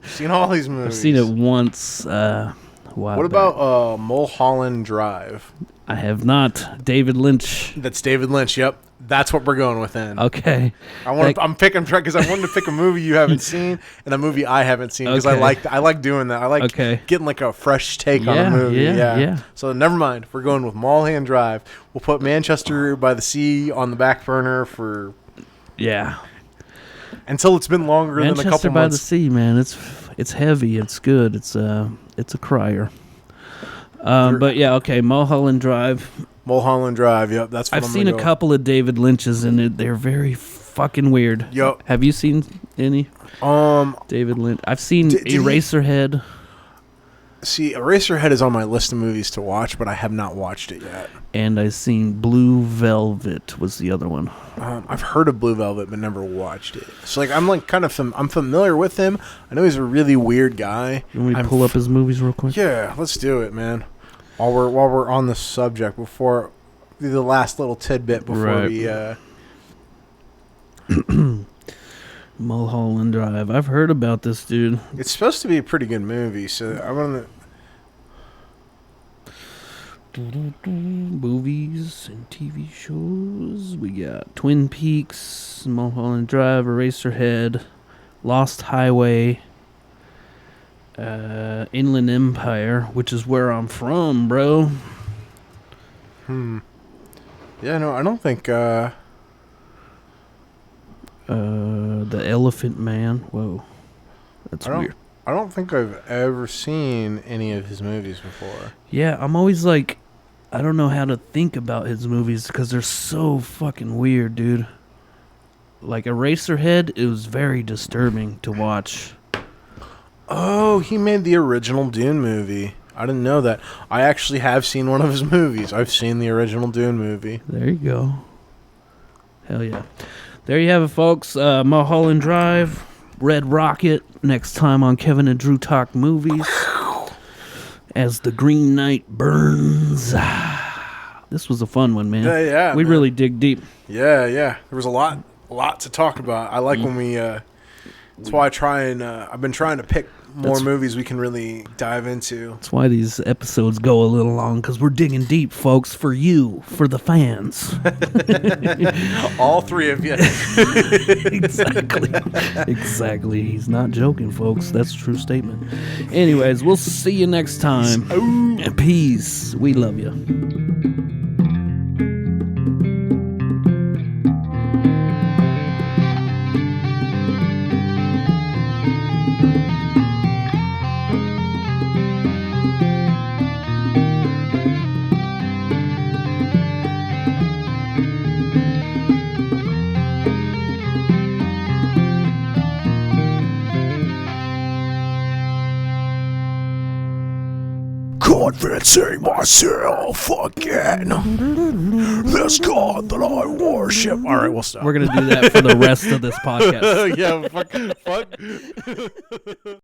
Seen all these movies. I've seen it once. What about Mulholland Drive? I have not. David Lynch. That's David Lynch. Yep, that's what we're going with then. Okay. I'm picking because I wanted to pick a movie you haven't seen and a movie I haven't seen because I like doing that. I like getting like a fresh take on a movie. Yeah. So never mind. We're going with Mulholland Drive. We'll put Manchester by the Sea on the back burner for until it's been longer than a couple months. Manchester by the Sea, man. It's heavy. It's good. It's a crier. But yeah, okay. Mulholland Drive. Mulholland Drive. Yep, that's what I've seen a couple of David Lynch's in it. They're very fucking weird. Yep. Have you seen any? David Lynch. I've seen Eraserhead. See, Eraserhead is on my list of movies to watch, but I have not watched it yet. And I've seen Blue Velvet was the other one. I've heard of Blue Velvet, but never watched it. So I'm familiar with him. I know he's a really weird guy. You want me to pull up his movies real quick? Yeah, let's do it, man. While we're on the subject, before the last little tidbit before we. Mulholland Drive. I've heard about this, dude. It's supposed to be a pretty good movie, so I want to. Movies and TV shows. We got Twin Peaks, Mulholland Drive, Eraserhead, Lost Highway, Inland Empire, which is where I'm from, bro. Yeah, no, I don't think. The Elephant Man. Whoa, that's weird. I don't think I've ever seen any of his movies before. Yeah, I'm always like, I don't know how to think about his movies because they're so fucking weird, dude. Like Eraserhead, it was very disturbing to watch. Oh, he made the original Dune movie. I didn't know that. I actually have seen one of his movies. I've seen the original Dune movie. There you go. Hell yeah. There you have it, folks. Mulholland Drive, Red Rocket, next time on Kevin and Drew Talk Movies. As the Green Knight burns. This was a fun one, man. Yeah, we really dig deep. Yeah. There was a lot to talk about. I like when we... that's why I've been trying to pick more movies we can really dive into. That's why these episodes go a little long, because we're digging deep, folks, for you, for the fans. All three of you. Exactly. He's not joking, folks. That's a true statement. Anyways, we'll see you next time. Peace. We love you. Convincing myself again. This God that I worship. All right, we'll stop. We're going to do that for the rest of this podcast. Yeah, fuck.